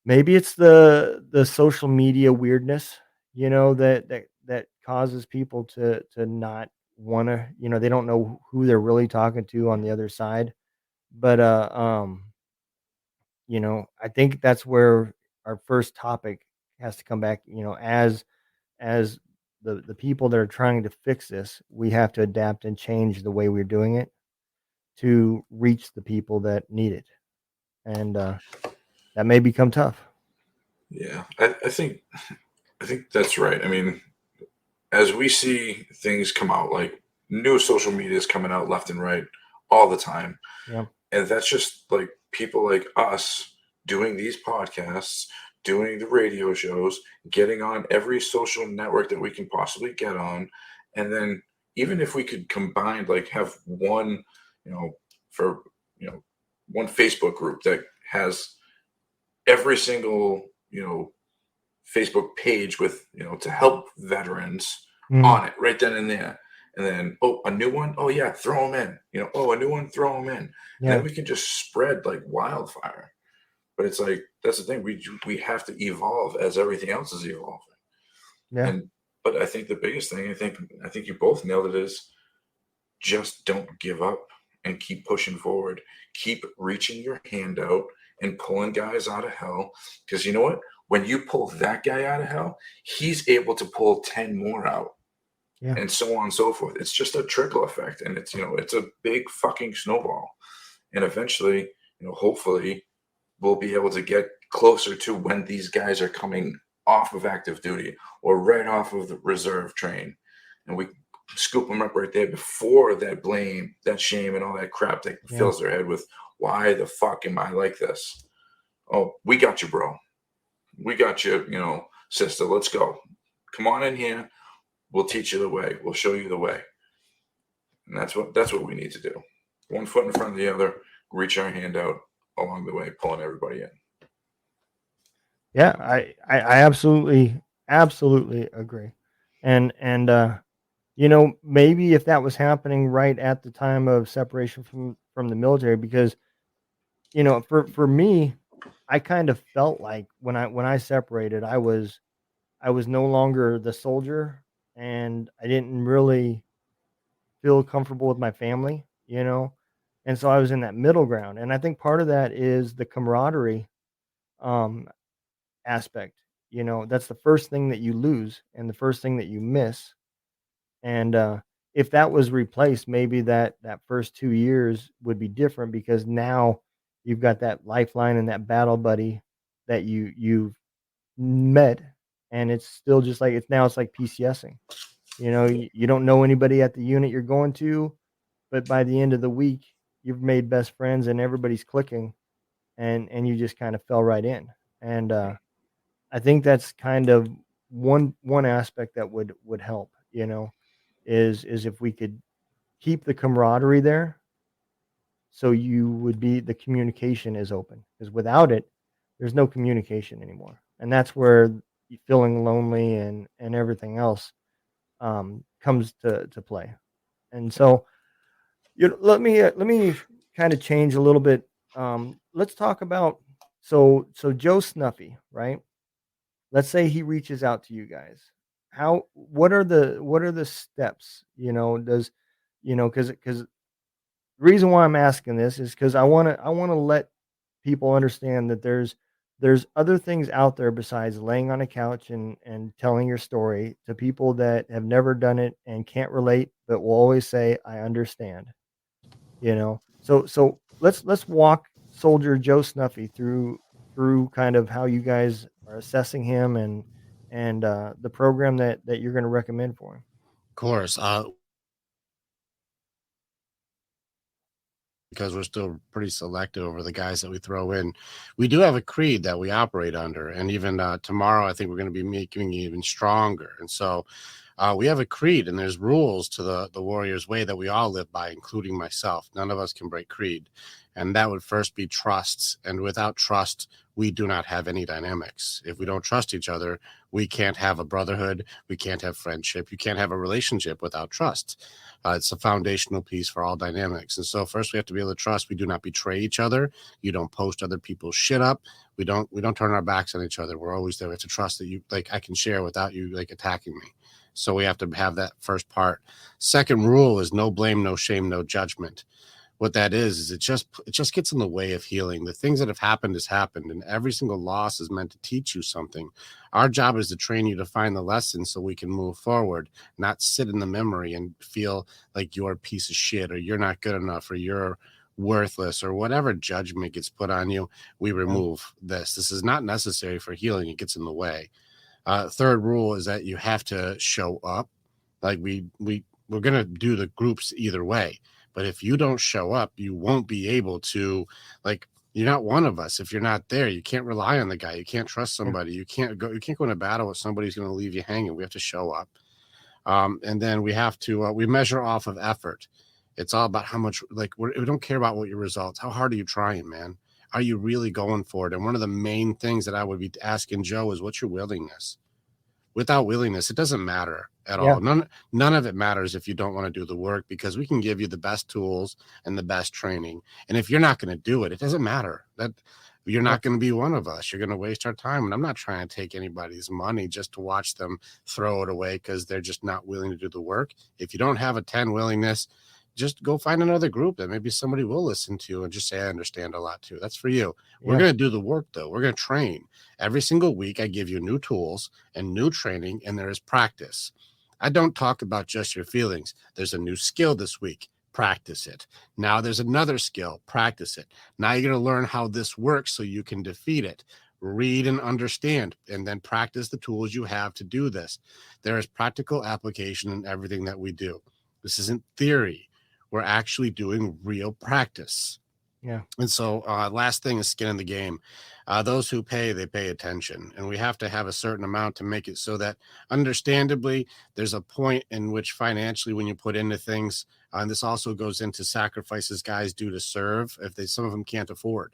maybe it's the social media weirdness, that causes people to not wanna, they don't know who they're really talking to on the other side. But, I think that's where our first topic has to come back, as the people that are trying to fix this, we have to adapt and change the way we're doing it to reach the people that need it. And, that may become tough. Yeah, I think I think that's right. I mean, as we see things come out, like new social media is coming out left and right all the time. Yeah. And that's just like people like us doing these podcasts, doing the radio shows, getting on every social network that we can possibly get on. And then even if we could combine, like have one, you know, for, one Facebook group that has every single, Facebook page with, to help veterans Mhm. on it right then and there. And then, oh, a new one. Oh, yeah, throw them in. Oh, a new one, throw them in. And then Yeah. we can just spread like wildfire. But it's like, that's the thing. We have to evolve as everything else is evolving. Yeah. But I think the biggest thing, I think you both nailed it, is just don't give up and keep pushing forward. Keep reaching your hand out and pulling guys out of hell. Because you know what? When you pull that guy out of hell, he's able to pull 10 more out, Yeah. and so on and so forth. It's just a trickle effect. And it's a big fucking snowball. And eventually, hopefully, we'll be able to get closer to when these guys are coming off of active duty or right off of the reserve train. And we scoop them up right there before that blame, that shame, and all that crap that Yeah. fills their head with, why the fuck am I like this? Oh, we got you, bro. We got you, sister. Let's go. Come on in here. We'll teach you the way. We'll show you the way. And that's what we need to do. One foot in front of the other, reach our hand out along the way, pulling everybody in. Yeah. I absolutely agree. And maybe if that was happening right at the time of separation from the military, because for me, I kind of felt like when I separated, I was no longer the soldier, and I didn't really feel comfortable with my family. And so I was in that middle ground, and I think part of that is the camaraderie um aspect. That's the first thing that you lose and the first thing that you miss. And if that was replaced, maybe that first 2 years would be different, because now you've got that lifeline and that battle buddy that you've met, and it's still just like it's like PCSing. You don't know anybody at the unit you're going to, but by the end of the week, you've made best friends and everybody's clicking, and you just kind of fell right in. And I think that's kind of one aspect that would help, is if we could keep the camaraderie there, so you would be the communication is open, because without it, there's no communication anymore, and that's where feeling lonely and everything else comes to play. And so, let me kind of change a little bit. Let's talk about, so Joe Snuffy, right? Let's say he reaches out to you guys. What are the steps? Does because the reason why I'm asking this is because I want to let people understand that there's other things out there besides laying on a couch and telling your story to people that have never done it and can't relate, but will always say, "I understand." So let's walk soldier Joe Snuffy through kind of how you guys are assessing him, and the program that you're going to recommend for him. Of course. Because we're still pretty selective over the guys that we throw in. We do have a creed that we operate under, and even tomorrow, I think we're going to be making it even stronger. And so, we have a creed, and there's rules to the Warriors Way that we all live by, including myself. None of us can break creed, and that would first be trusts. And without trust, we do not have any dynamics. If we don't trust each other, we can't have a brotherhood. We can't have friendship. You can't have a relationship without trust. It's a foundational piece for all dynamics. And so first we have to be able to trust we do not betray each other. You don't post other people's shit up. We don't turn our backs on each other. We're always there. We have to trust that you, like, I can share without you like attacking me. So we have to have that first part. Second rule is no blame, no shame, no judgment. What that is it just gets in the way of healing. The things that have happened has happened, and every single loss is meant to teach you something. Our job is to train you to find the lesson so we can move forward, not sit in the memory and feel like you're a piece of shit or you're not good enough or you're worthless or whatever judgment gets put on you. We Yeah. remove this is not necessary for healing. It gets in the way. Third rule is that you have to show up. Like we're gonna do the groups either way, but if you don't show up, you won't be able to, like, you're not one of us. If you're not there, you can't rely on the guy. You can't trust Yeah. somebody. You can't go into battle with somebody who's going to leave you hanging. We have to show up. And then we have to we measure off of effort. It's all about how much, like, we don't care about what your results. How hard are you trying, man? Are you really going for it? And one of the main things that I would be asking Joe is, what's your willingness? Without willingness, it doesn't matter at Yeah. all. None of it matters if you don't want to do the work, because we can give you the best tools and the best training. And if you're not going to do it, it doesn't matter. That you're Yeah. not going to be one of us. You're going to waste our time. And I'm not trying to take anybody's money just to watch them throw it away because they're just not willing to do the work. If you don't have a 10 willingness, just go find another group that maybe somebody will listen to and just say, I understand a lot too. That's for you. We're Yeah. going to do the work, though. We're going to train. Every single week, I give you new tools and new training, and there is practice. I don't talk about just your feelings. There's a new skill this week. Practice it. Now there's another skill. Practice it. Now you're going to learn how this works so you can defeat it. Read and understand, and then practice the tools you have to do this. There is practical application in everything that we do. This isn't theory. We're actually doing real practice. Yeah. And so last thing is skin in the game. Those who pay, they pay attention. And we have to have a certain amount to make it so that, understandably, there's a point in which financially, when you put into things, and this also goes into sacrifices guys do to serve, if some of them can't afford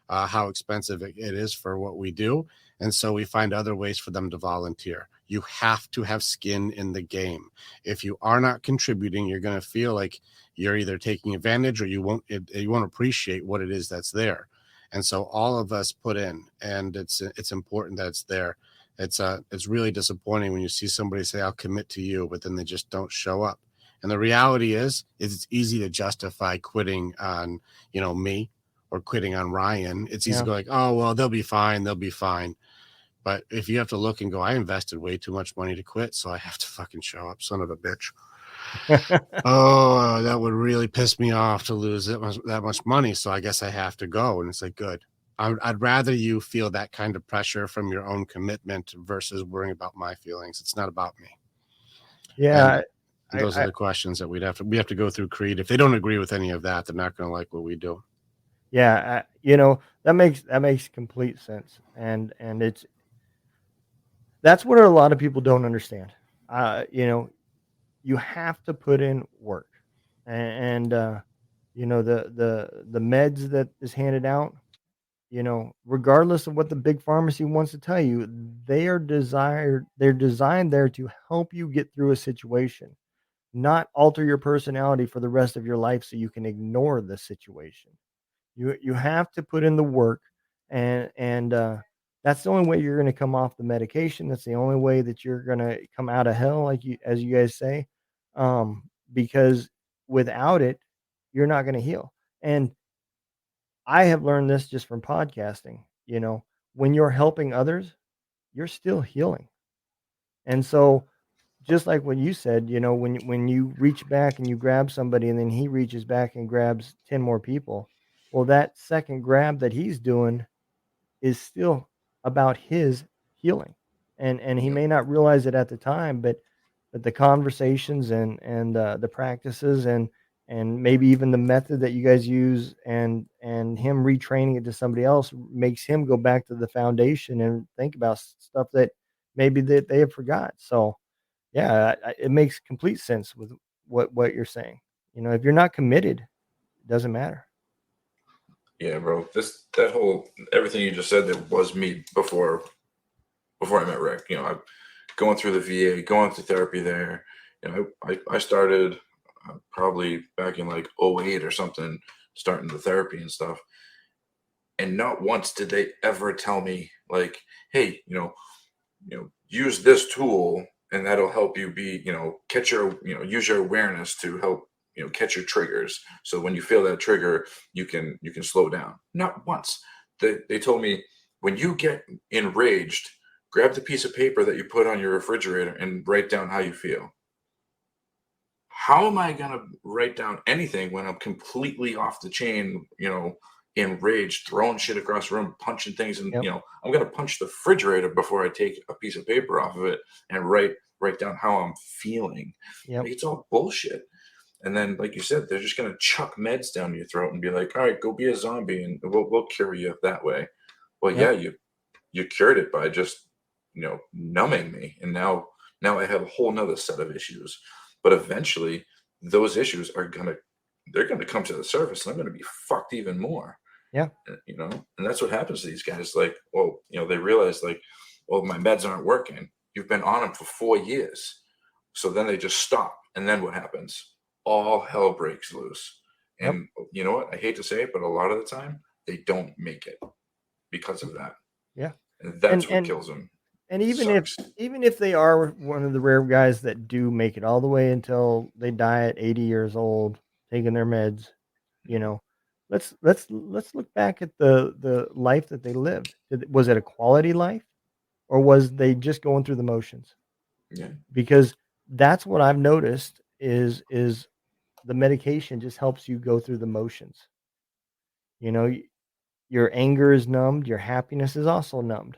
how expensive it is for what we do. And so we find other ways for them to volunteer. You have to have skin in the game. If you are not contributing, you're going to feel like you're either taking advantage or you won't appreciate what it is that's there. And so all of us put in, and it's important that it's there. It's really disappointing when you see somebody say, I'll commit to you, but then they just don't show up. And the reality is it's easy to justify quitting on, me, or quitting on Ryan. It's easy to go like, oh, well, they'll be fine. They'll be fine. But if you have to look and go, I invested way too much money to quit, so I have to fucking show up, son of a bitch. Oh, that would really piss me off to lose that much money. So I guess I have to go. And it's like, good. I'd rather you feel that kind of pressure from your own commitment versus worrying about my feelings. It's not about me. Yeah. And those are the questions that we have to go through Creed. If they don't agree with any of that, they're not going to like what we do. Yeah. That makes complete sense. And that's what a lot of people don't understand. You have to put in work, and the meds that is handed out, regardless of what the big pharmacy wants to tell you, they're designed there to help you get through a situation, not alter your personality for the rest of your life so you can ignore the situation. You have to put in the work, and that's the only way you're going to come off the medication. That's the only way that you're going to come out of hell, as you guys say, because without it, you're not going to heal. And I have learned this just from podcasting. When you're helping others, you're still healing. And so, just like what you said, when you reach back and you grab somebody, and then he reaches back and grabs 10 more people, well, that second grab that he's doing is still about his healing. And he may not realize it at the time, but the conversations and the practices and maybe even the method that you guys use and him retraining it to somebody else makes him go back to the foundation and think about stuff that maybe that they have forgot. So yeah, it makes complete sense with what you're saying. If you're not committed, it doesn't matter. Yeah, bro. That whole everything you just said, that was me before I met Rick. I'm going through the VA, going through therapy there. I started probably back in like 08 or something, starting the therapy and stuff. And not once did they ever tell me like, hey, use this tool and that'll help you catch your, use your awareness to help, catch your triggers. So when you feel that trigger, you can slow down. Not once. They told me, when you get enraged, grab the piece of paper that you put on your refrigerator and write down how you feel. How am I going to write down anything when I'm completely off the chain, enraged, throwing shit across the room, punching things, and Yep. I'm gonna punch the refrigerator before I take a piece of paper off of it and write down how I'm feeling. Yep. Like, it's all bullshit. And then, like you said, they're just gonna chuck meds down your throat and be like, "All right, go be a zombie, and we'll cure you that way." Well, yeah, Yep. you cured it by just numbing me, and now I have a whole nother set of issues. But eventually, those issues they're gonna come to the surface, and I'm gonna be fucked even more. Yeah. And that's what happens to these guys. Like, well, they realize, like, well, my meds aren't working. You've been on them for 4 years. So then they just stop. And then what happens? All hell breaks loose. Yep. And you know what? I hate to say it, but a lot of the time they don't make it because of that. Yeah. And that's what And kills them. and Sucks. even if they are one of the rare guys that do make it all the way until they die at 80 years old, taking their meds, you know, let's look back at the life that they lived. Was it a quality life, or was they just going through the motions? Yeah. Because that's what I've noticed is the medication just helps you go through the motions. You know, your anger is numbed, your happiness is also numbed.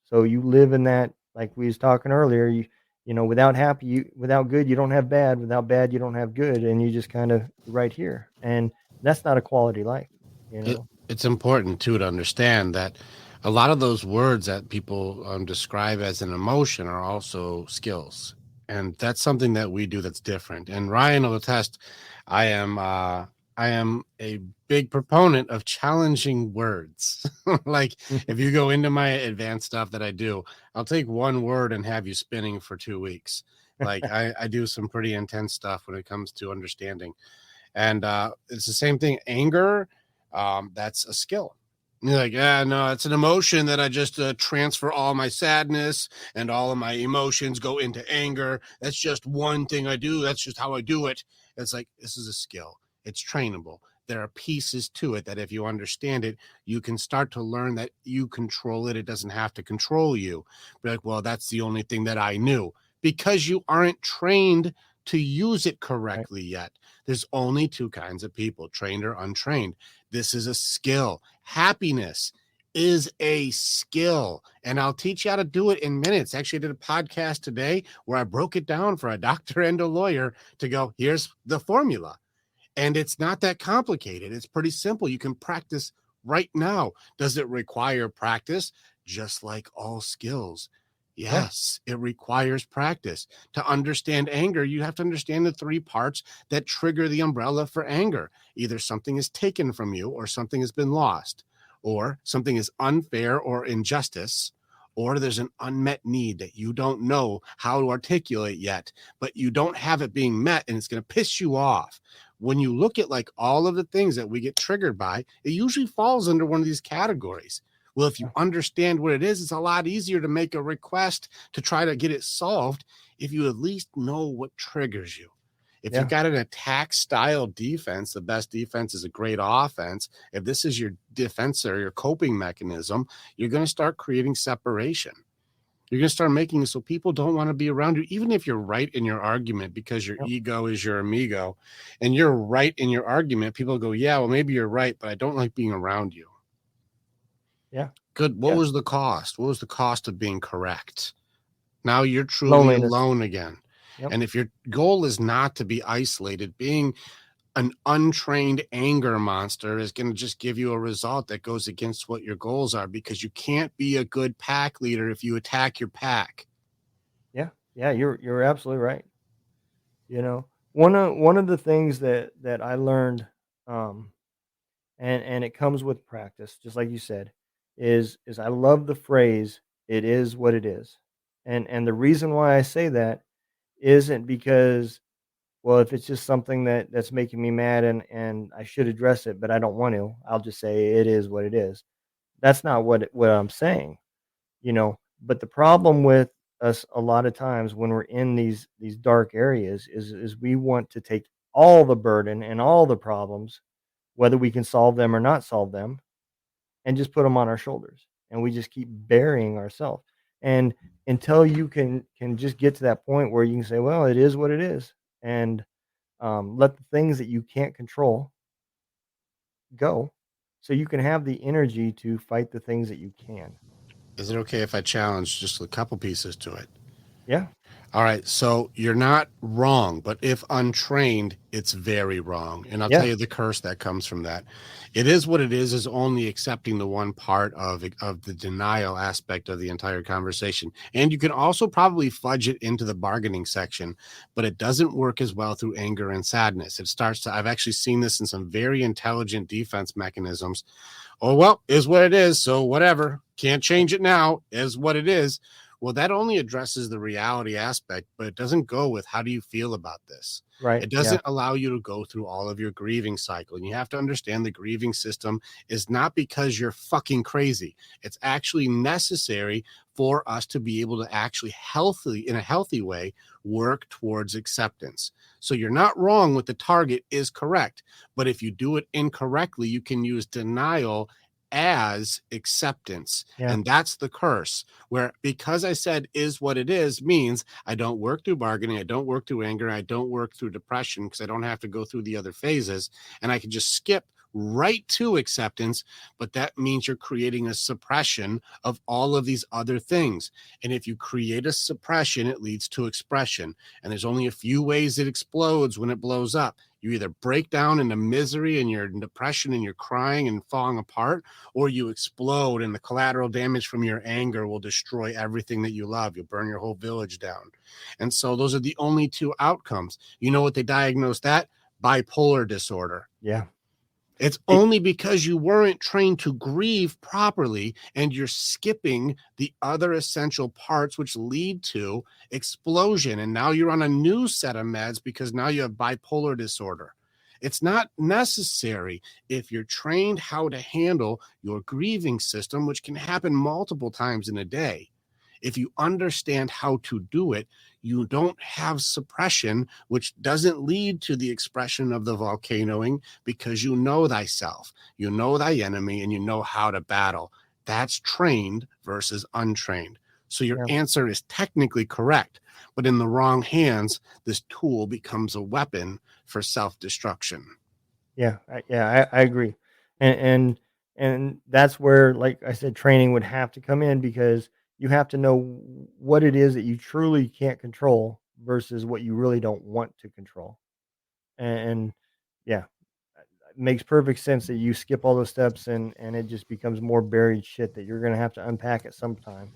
So you live in that, like we was talking earlier, without good, you don't have bad, without bad, you don't have good, and you just kind of right here. And that's not a quality life, you It, know. it's important too to understand that a lot of those words that people describe as an emotion are also skills, and that's something that we do that's different. And Ryan will attest, I am a big proponent of challenging words. Like, if you go into my advanced stuff that I do, I'll take one word and have you spinning for 2 weeks. Like, I do some pretty intense stuff when it comes to understanding. And it's the same thing. Anger, that's a skill. And you're like, yeah, no, it's an emotion that I just transfer all my sadness and all of my emotions go into anger. That's just one thing I do. That's just how I do it. It's like, this is a skill. It's trainable. There are pieces to it that if you understand it, you can start to learn that you control it. It doesn't have to control you. Be like, well, that's the only thing that I knew, because you aren't trained to use it Right. correctly yet. There's only two kinds of people, trained or untrained. This is a skill. Happiness is a skill, and I'll teach you how to do it in minutes. Actually, I did a podcast today where I broke it down for a doctor and a lawyer to go, here's the formula. And it's not that complicated. It's pretty simple. You can practice right now. Does it require practice? Just like all skills. Yes, it requires practice. To understand anger, you have to understand the three parts that trigger the umbrella for anger. Either something is taken from you, or something has been lost, or something is unfair or injustice, or there's an unmet need that you don't know how to articulate yet, but you don't have it being met, and it's going to piss you off. When you look at like all of the things that we get triggered by, it usually falls under one of these categories. Well, if you understand what it is, it's a lot easier to make a request to try to get it solved if you at least know what triggers you. If you've got an attack style defense, the best defense is a great offense. If this is your defense or your coping mechanism, you're going to start creating separation. You're going to start making it so people don't want to be around you, even if you're right in your argument, because your ego is your amigo and you're right in your argument. People go, yeah, well, maybe you're right, but I don't like being around you. Yeah. Good. What Yeah. was the cost? What was the cost of being correct? Now you're truly Loneliness. alone again. Yep. And if your goal is not to be isolated, being an untrained anger monster is going to just give you a result that goes against what your goals are, because you can't be a good pack leader if you attack your pack. Yeah. Yeah. You're absolutely right. You know, one of the things that I learned, and it comes with practice, just like you said, is I love the phrase "it is what it is," and the reason why I say that isn't because, well, if it's just something that's making me mad and I should address it, but I don't want to, I'll just say it is what it is. That's not what I'm saying, you know. But the problem with us a lot of times when we're in these dark areas is we want to take all the burden and all the problems, whether we can solve them or not solve them, and just put them on our shoulders, and we just keep burying ourselves. And until you can just get to that point where you can say, well, it is what it is, and let the things that you can't control go, so you can have the energy to fight the things that you can. Is it okay if I challenge just a couple pieces to it? Yeah. All right, so you're not wrong, but if untrained, it's very wrong. And I'll tell Yeah. you the curse that comes from that. It is what it is only accepting the one part of the denial aspect of the entire conversation. And you can also probably fudge it into the bargaining section, but it doesn't work as well through anger and sadness. It starts to, I've actually seen this in some very intelligent defense mechanisms. Oh, well, is what it is. So whatever, can't change it now, is what it is. Well, that only addresses the reality aspect, but it doesn't go with how do you feel about this? Right. It Yeah. doesn't allow you to go through all of your grieving cycle. And you have to understand the grieving system is not because you're fucking crazy. It's actually necessary for us to be able to actually in a healthy way, work towards acceptance. So you're not wrong with the target is correct. But if you do it incorrectly, you can use denial as acceptance. Yeah. And that's the curse, where because I said is what it is means I don't work through bargaining, I don't work through anger, I don't work through depression because I don't have to go through the other phases, and I can just skip right to acceptance. But that means you're creating a suppression of all of these other things. And if you create a suppression, it leads to expression. And there's only a few ways it explodes when it blows up. You either break down into misery and you're in depression and you're crying and falling apart, or you explode and the collateral damage from your anger will destroy everything that you love. You'll burn your whole village down. And so those are the only two outcomes. You know what they diagnosed that? Bipolar disorder. Yeah. It's only because you weren't trained to grieve properly and you're skipping the other essential parts, which lead to explosion. And now you're on a new set of meds because now you have bipolar disorder. It's not necessary if you're trained how to handle your grieving system, which can happen multiple times in a day. If you understand how to do it, you don't have suppression, which doesn't lead to the expression of the volcanoing because you know thyself, you know thy enemy, and you know how to battle. That's trained versus untrained. So your Yeah. answer is technically correct, but in the wrong hands, this tool becomes a weapon for self-destruction. Yeah. I agree. And that's where, like I said, training would have to come in, because you have to know what it is that you truly can't control versus what you really don't want to control. And yeah, it makes perfect sense that you skip all those steps, and it just becomes more buried shit that you're going to have to unpack at some time.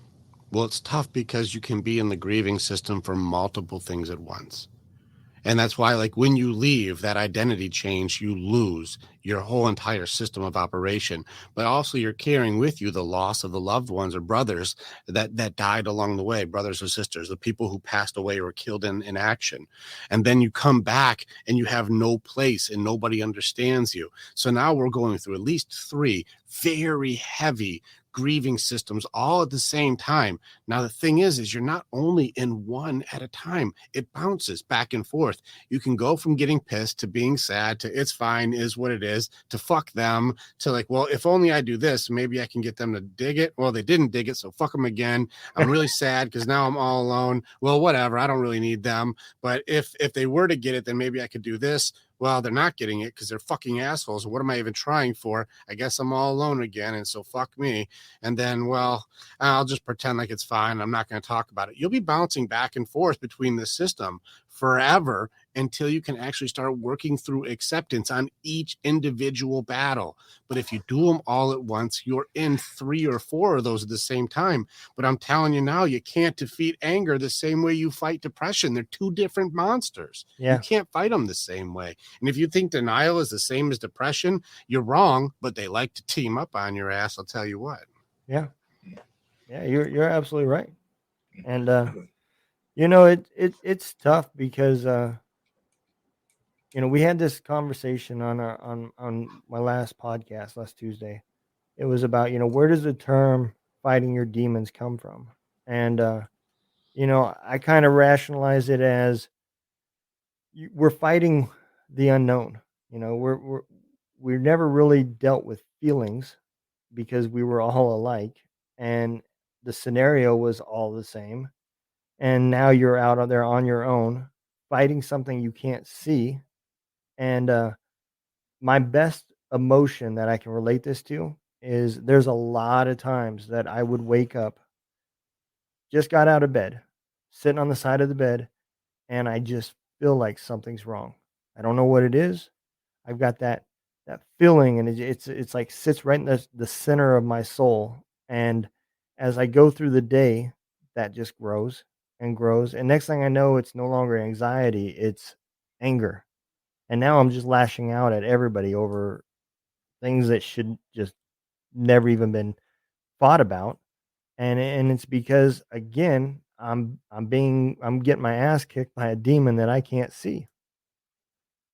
Well, it's tough because you can be in the grieving system for multiple things at once. And that's why, like, when you leave that identity change, you lose your whole entire system of operation. But also, you're carrying with you the loss of the loved ones or brothers that died along the way, brothers or sisters, the people who passed away or killed in action. And then you come back and you have no place and nobody understands you. So now we're going through at least three very heavy grieving systems all at the same time. Now the thing is you're not only in one at a time. It bounces back and forth. You can go from getting pissed to being sad to it's fine, is what it is, to fuck them, to like, well, if only I do this, maybe I can get them to dig it. Well, they didn't dig it, so fuck them again. I'm really sad because now I'm all alone. Well, whatever, I don't really need them. But if they were to get it, then maybe I could do this. Well, they're not getting it because they're fucking assholes. What am I even trying for? I guess I'm all alone again, and so fuck me. And then, well, I'll just pretend like it's fine. I'm not going to talk about it. You'll be bouncing back and forth between the system forever until you can actually start working through acceptance on each individual battle. But if you do them all at once, you're in 3 or 4 of those at the same time. But I'm telling you now, you can't defeat anger the same way you fight depression. They're two different monsters. You Yeah. can't fight them the same way. And if you think denial is the same as depression, you're wrong, but they like to team up on your ass, I'll tell you what. Yeah. Yeah. You're absolutely right. And it's tough because we had this conversation on my last podcast last Tuesday. It was about, where does the term fighting your demons come from? And I kind of rationalize it as we're fighting the unknown. We've never really dealt with feelings because we were all alike, and the scenario was all the same. And now you're out there on your own fighting something you can't see. And my best emotion that I can relate this to is there's a lot of times that I would wake up, just got out of bed, sitting on the side of the bed, and I just feel like something's wrong. I don't know what it is. I've got that feeling, and it's like sits right in the center of my soul. And as I go through the day, that just grows and grows. And next thing I know, it's no longer anxiety, it's anger. And now I'm just lashing out at everybody over things that should just never even been thought about. And it's because again, I'm getting my ass kicked by a demon that I can't see.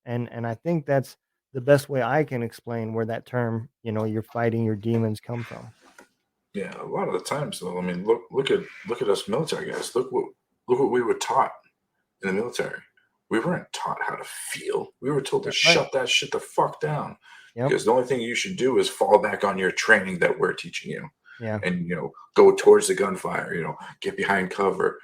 And I think that's the best way I can explain where that term, you're fighting your demons come from. Yeah, a lot of the times though, I mean, look at us military guys. Look what we were taught in the military. We weren't taught how to feel. We were told to That's right. shut that shit the fuck down. Yep. Because the only thing you should do is fall back on your training that we're teaching you. Yeah. And go towards the gunfire, get behind cover,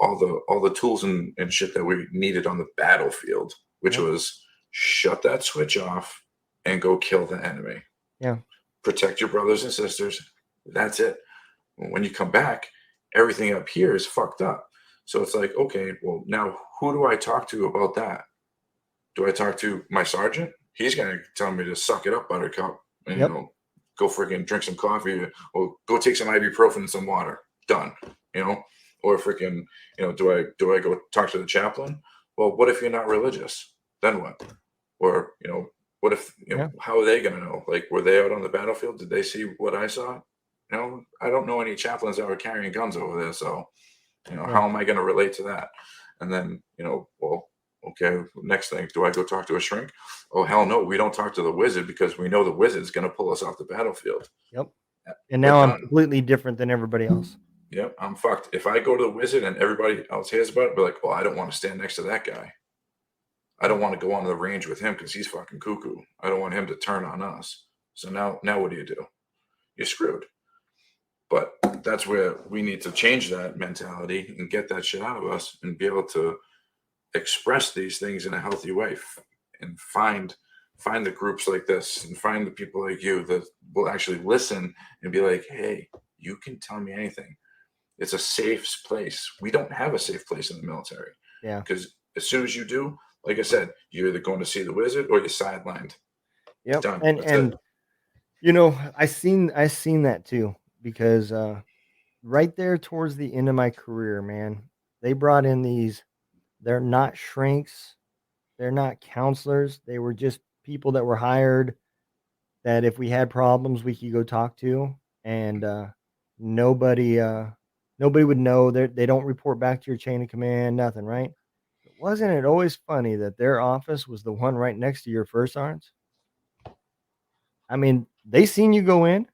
all the tools and shit that we needed on the battlefield, which Yep. was shut that switch off and go kill the enemy. Yeah. Protect your brothers and sisters. That's it. When you come back, everything up here is fucked up. So it's like, okay, well, now who do I talk to about that? Do I talk to my sergeant? He's going to tell me to suck it up, buttercup, and, Yep. Go freaking drink some coffee or go take some ibuprofen and some water. Done. Or freaking, do I go talk to the chaplain? Well, what if you're not religious? Then what? Or, what if, Yeah. how are they going to know? Like, were they out on the battlefield? Did they see what I saw? I don't know any chaplains that were carrying guns over there. So, Yeah. how am I going to relate to that? And then, well, okay, next thing, do I go talk to a shrink? Oh, hell no, we don't talk to the wizard because we know the wizard's going to pull us off the battlefield. Yep. Yeah, And we're now I'm done. completely different than everybody else. Yep, I'm fucked. If I go to the wizard and everybody else hears about it, be like, well, I don't want to stand next to that guy. I don't want to go on the range with him because he's fucking cuckoo. I don't want him to turn on us. So now what do? You're screwed. But that's where we need to change that mentality and get that shit out of us and be able to express these things in a healthy way and find the groups like this and find the people like you that will actually listen and be like, hey, you can tell me anything. It's a safe place. We don't have a safe place in the military. Yeah. Because as soon as you do, like I said, you're either going to see the wizard or you're sidelined. Yep. Done. And I seen that too, because right there towards the end of my career, man, they brought in they're not shrinks, they're not counselors, they were just people that were hired that if we had problems we could go talk to, and nobody nobody would know. They don't report back to your chain of command, nothing, right? Wasn't it always funny that their office was the one right next to your first sergeant's? I mean, they seen you go in.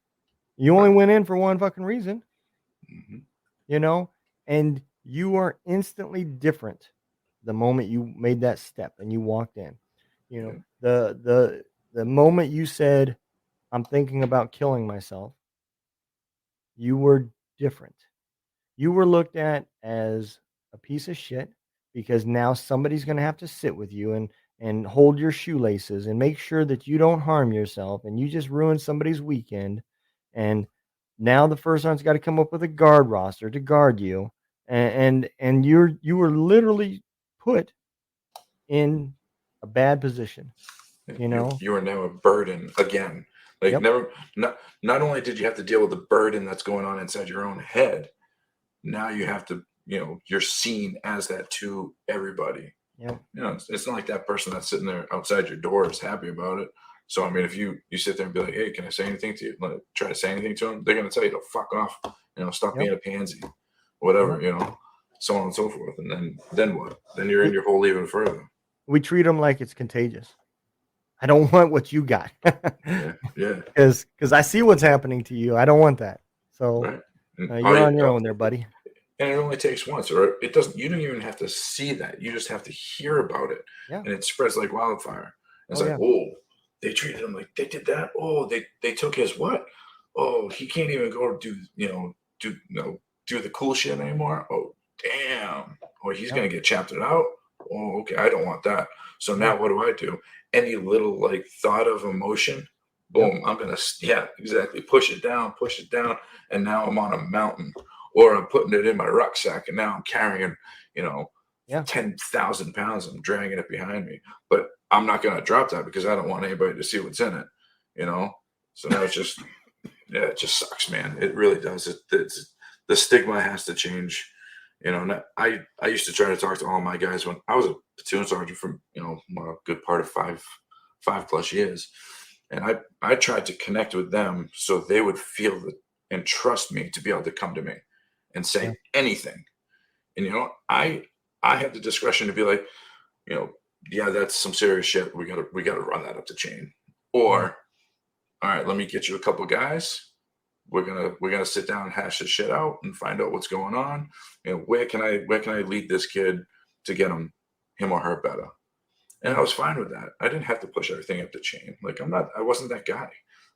You only went in for one fucking reason, Mm-hmm. and you are instantly different the moment you made that step and you walked in. Yeah. The moment you said, "I'm thinking about killing myself," you were different. You were looked at as a piece of shit because now somebody's going to have to sit with you and hold your shoelaces and make sure that you don't harm yourself, and you just ruined somebody's weekend. And now the first one's got to come up with a guard roster to guard you, and you were literally put in a bad position. You are now a burden again. Like Yep. not only did you have to deal with the burden that's going on inside your own head, now you have to, you're seen as that to everybody. Yep. It's not like that person that's sitting there outside your door is happy about it. So I mean, if you sit there and be like, hey, can I say anything to you? Like, try to say anything to them, they're gonna tell you to fuck off, stop Yep. being a pansy, whatever, Yep. so on and so forth. And then what? Then you're in your hole even further. We treat them like it's contagious. I don't want what you got. Yeah. Because I see what's happening to you. I don't want that. So Right. you're on your own there, buddy. And it only takes once, or it doesn't. You don't even have to see that. You just have to hear about it, Yeah. and it spreads like wildfire. And it's Oh, like, yeah. oh, they treated him like they did that. Oh, they took his what? Oh, he can't even go do the cool shit anymore. Oh, damn. Oh, he's Yeah. gonna get chaptered out. Oh, okay. I don't want that. So Yeah. now what do? any little like thought of emotion, boom, I'm gonna, yeah, exactly, push it down, and now I'm on a mountain, or I'm putting it in my rucksack, and now I'm carrying, you know, Yeah. 10,000 pounds. I'm dragging it behind me, but I'm not gonna drop that because I don't want anybody to see what's in it, you know. So now it's just, yeah, it just sucks, man. It really does. The stigma has to change. You know, and I used to try to talk to all my guys when I was a platoon sergeant for, a good part of 5+ years, and I tried to connect with them so they would feel that and trust me to be able to come to me and say Yeah. anything. And I have the discretion to be like, yeah, that's some serious shit. We gotta run that up the chain, Yeah. or all right, let me get you a couple guys. We're gonna sit down and hash this shit out and find out what's going on. Where can I lead this kid to get him or her better? And I was fine with that. I didn't have to push everything up the chain. Like I wasn't that guy.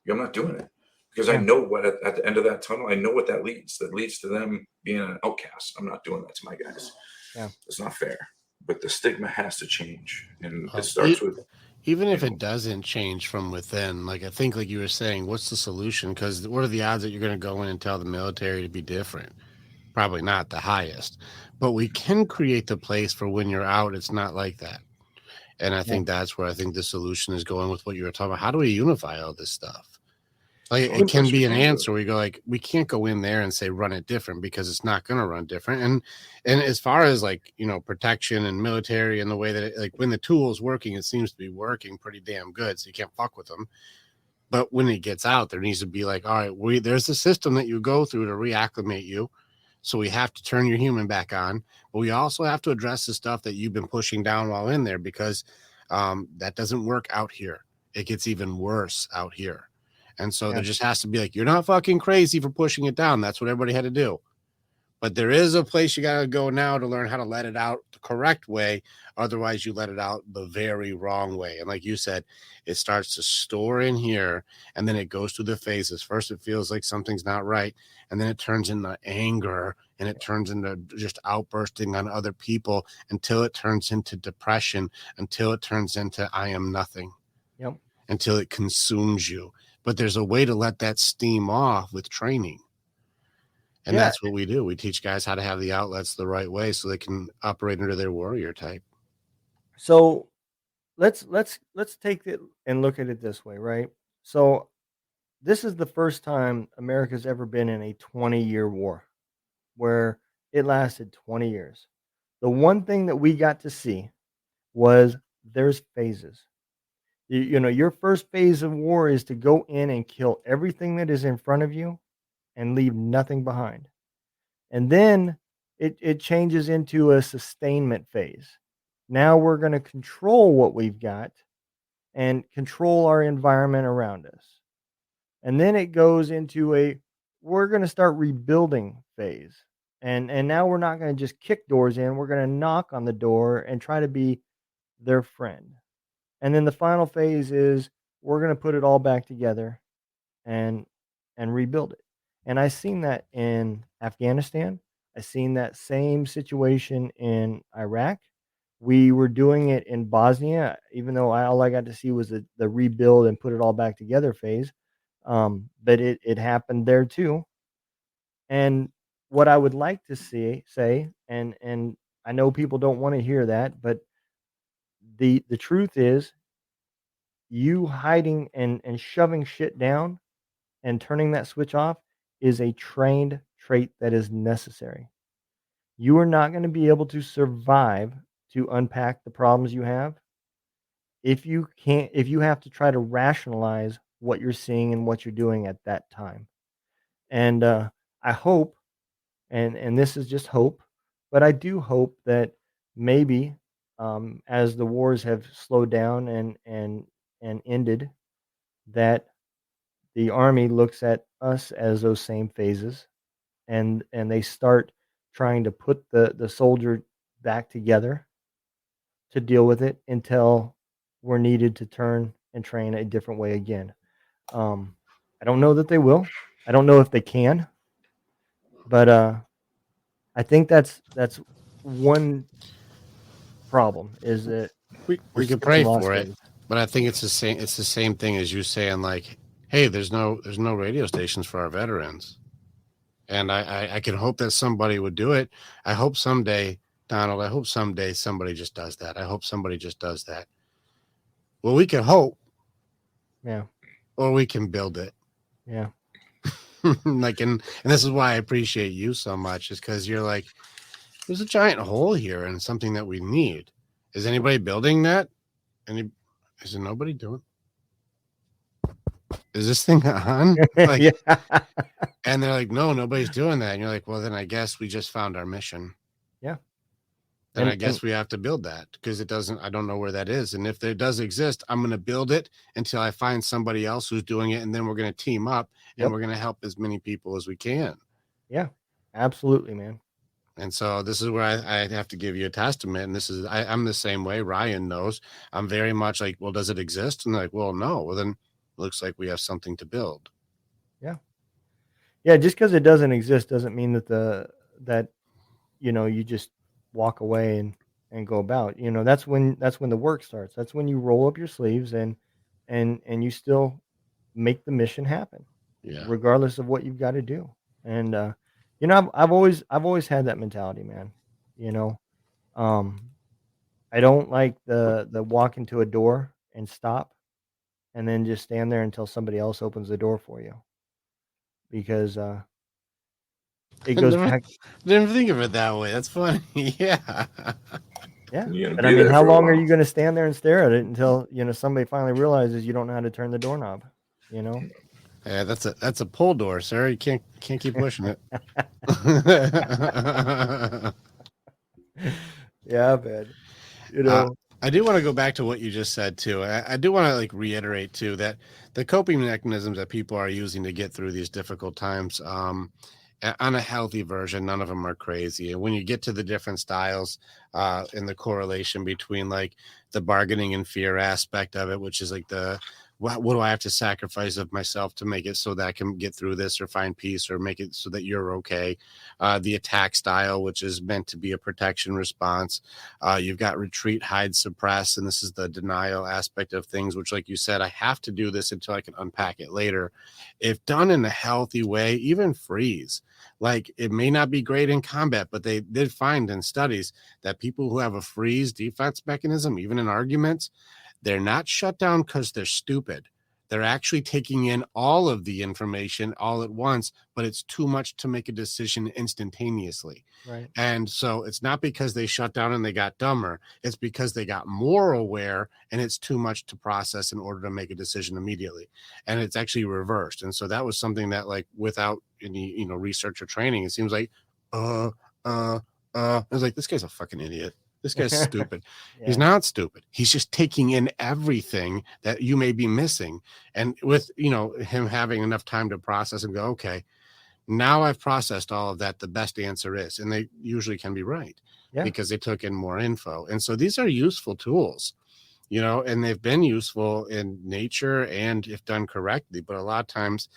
I'm not doing it because I Yeah. know what at the end of that tunnel, I know what that leads. That leads to them being an outcast. I'm not doing that to my guys. Yeah. It's not fair. But the stigma has to change, and it Well, starts with even if you it know, doesn't change from within, like I think, like you were saying, what's the solution? Because what are the odds that you're going to go in and tell the military to be different? Probably not the highest, but we can create the place for when you're out, it's not like that. And I Yeah. think that's where I think the solution is going with what you were talking about. How do we unify all this stuff? Like well, it the can best we be an can do. answer where you go like, we can't go in there and say run it different because it's not going to run different. And as far as like, protection and military and the way that like when the tool is working, it seems to be working pretty damn good. So you can't fuck with them. But when it gets out, there needs to be like, all right, there's a system that you go through to reacclimate you. So we have to turn your human back on, but we also have to address the stuff that you've been pushing down while in there because that doesn't work out here. It gets even worse out here. And so Yeah. there just has to be like, you're not fucking crazy for pushing it down. That's what everybody had to do. But there is a place you got to go now to learn how to let it out the correct way. Otherwise, you let it out the very wrong way. And like you said, it starts to store in here and then it goes through the phases. First, it feels like something's not right. And then it turns into anger and it turns into just outbursting on other people until it turns into depression, until it turns into I am nothing, Yep. until it consumes you. But there's a way to let that steam off with training. And Yeah. that's what we do. We teach guys how to have the outlets the right way so they can operate under their warrior type. So let's take it and look at it this way, right? So this is the first time America's ever been in a 20-year war where it lasted 20 years. The one thing that we got to see was there's phases. Your first phase of war is to go in and kill everything that is in front of you and leave nothing behind. And then it changes into a sustainment phase. Now we're going to control what we've got and control our environment around us. And then it goes into a we're going to start rebuilding phase. And now we're not going to just kick doors in, we're going to knock on the door and try to be their friend. And then the final phase is we're going to put it all back together and rebuild it. And I seen that in Afghanistan. I seen that same situation in Iraq. We were doing it in Bosnia, even though all I got to see was the rebuild and put it all back together phase. But it happened there too. And what I would like to say, and I know people don't want to hear that, but the truth is, you hiding and shoving shit down and turning that switch off is a trained trait that is necessary. You are not going to be able to survive to unpack the problems you have if you have to try to rationalize what you're seeing and what you're doing at that time. And I hope, and this is just hope, but I do hope that maybe as the wars have slowed down and ended, that the army looks at us as those same phases, and they start trying to put the soldier back together to deal with it until we're needed to turn and train a different way again. Um, I don't know that they will. I don't know if they can, but I think that's one problem is that we're We could skipping pray lost for it. days. But I think it's the same. It's the same thing as you saying, like, "Hey, there's no radio stations for our veterans," and I can hope that somebody would do it. I hope someday, Donald. I hope someday somebody just does that. I hope somebody just does that. Well, we can hope, Yeah. or we can build it. Yeah. Like, and this is why I appreciate you so much, is because you're like, there's a giant hole here and something that we need. Is anybody building that? Is there nobody doing? Is this thing on? Like, Yeah. and they're like, no, nobody's doing that. And you're like, well, then I guess we just found our mission. Yeah. Then I And guess we have to build that, because it doesn't, I don't know where that is. And if there does exist, I'm going to build it until I find somebody else who's doing it. And then we're going to team up and Yep. we're going to help as many people as we can. Yeah, absolutely, man. And so this is where I have to give you a testament. And this is, I'm the same way. Ryan knows. I'm very much like, well, does it exist? And they're like, well, no. Well, then it looks like we have something to build. Yeah. Yeah, just because it doesn't exist doesn't mean that that you just walk away and go about. That's when the work starts. That's when you roll up your sleeves and you still make the mission happen, Yeah. regardless of what you've got to do. And I've always had that mentality, man. You know, um, I don't like the walk into a door and stop and then just stand there until somebody else opens the door for you, because it goes never, back. Didn't think of it that way. That's funny. Yeah. Yeah, You're gonna but be I mean, there how for a long are while. you going to stand there and stare at it until somebody finally realizes you don't know how to turn the doorknob? You know. Yeah, that's a pull door, sir. You can't keep pushing it. Yeah, man. You know. I do want to go back to what you just said too. I do want to like reiterate too that the coping mechanisms that people are using to get through these difficult times, on a healthy version, none of them are crazy. And when you get to the different styles, and the correlation between like the bargaining and fear aspect of it, which is like the what do I have to sacrifice of myself to make it so that I can get through this or find peace or make it so that you're okay. The attack style, which is meant to be a protection response. You've got retreat, hide, suppress, and this is the denial aspect of things, which, like you said, I have to do this until I can unpack it later. If done in a healthy way, even freeze. Like, it may not be great in combat, but they did find in studies that people who have a freeze defense mechanism, even in arguments, they're not shut down because they're stupid. They're actually taking in all of the information all at once, but it's too much to make a decision instantaneously. Right. And so it's not because they shut down and they got dumber. It's because they got more aware and it's too much to process in order to make a decision immediately. And it's actually reversed. And so that was something that, like, without any, research or training, it seems like, I was like, this guy's a fucking idiot. This guy's stupid. Yeah. He's not stupid. He's just taking in everything that you may be missing. And with, him having enough time to process and go, okay, now I've processed all of that, the best answer is, and they usually can be right. Yeah. Because they took in more info. And so these are useful tools, and they've been useful in nature and if done correctly. But a lot of times,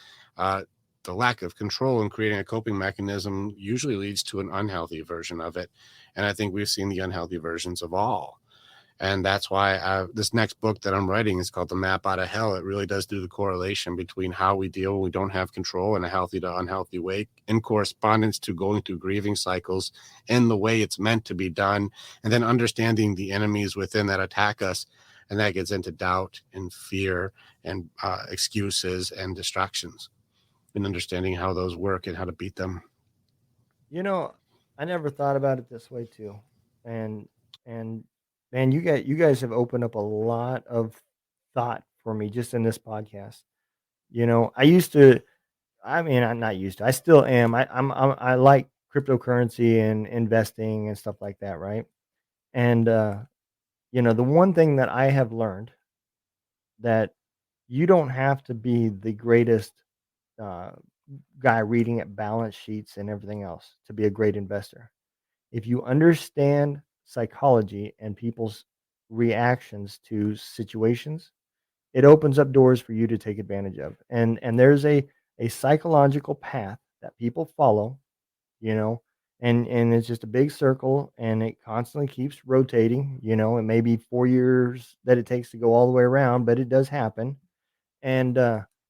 the lack of control in creating a coping mechanism usually leads to an unhealthy version of it. And I think we've seen the unhealthy versions of all. And that's why this next book that I'm writing is called The Map Out of Hell. It really does do the correlation between how we deal when we don't have control in a healthy to unhealthy way, in correspondence to going through grieving cycles in the way it's meant to be done, and then understanding the enemies within that attack us. And that gets into doubt and fear and excuses and distractions, and understanding how those work and how to beat them. I never thought about it this way too, and man, you guys have opened up a lot of thought for me just in this podcast. I used to. I mean, I'm not used to. I still am. I like cryptocurrency and investing and stuff like that, right? And the one thing that I have learned, that you don't have to be the greatest uh, guy reading at balance sheets and everything else to be a great investor. If you understand psychology and people's reactions to situations, it opens up doors for you to take advantage of. And there's a psychological path that people follow, you know, and it's just a big circle, and it constantly keeps rotating. It may be 4 years that it takes to go all the way around, but it does happen. And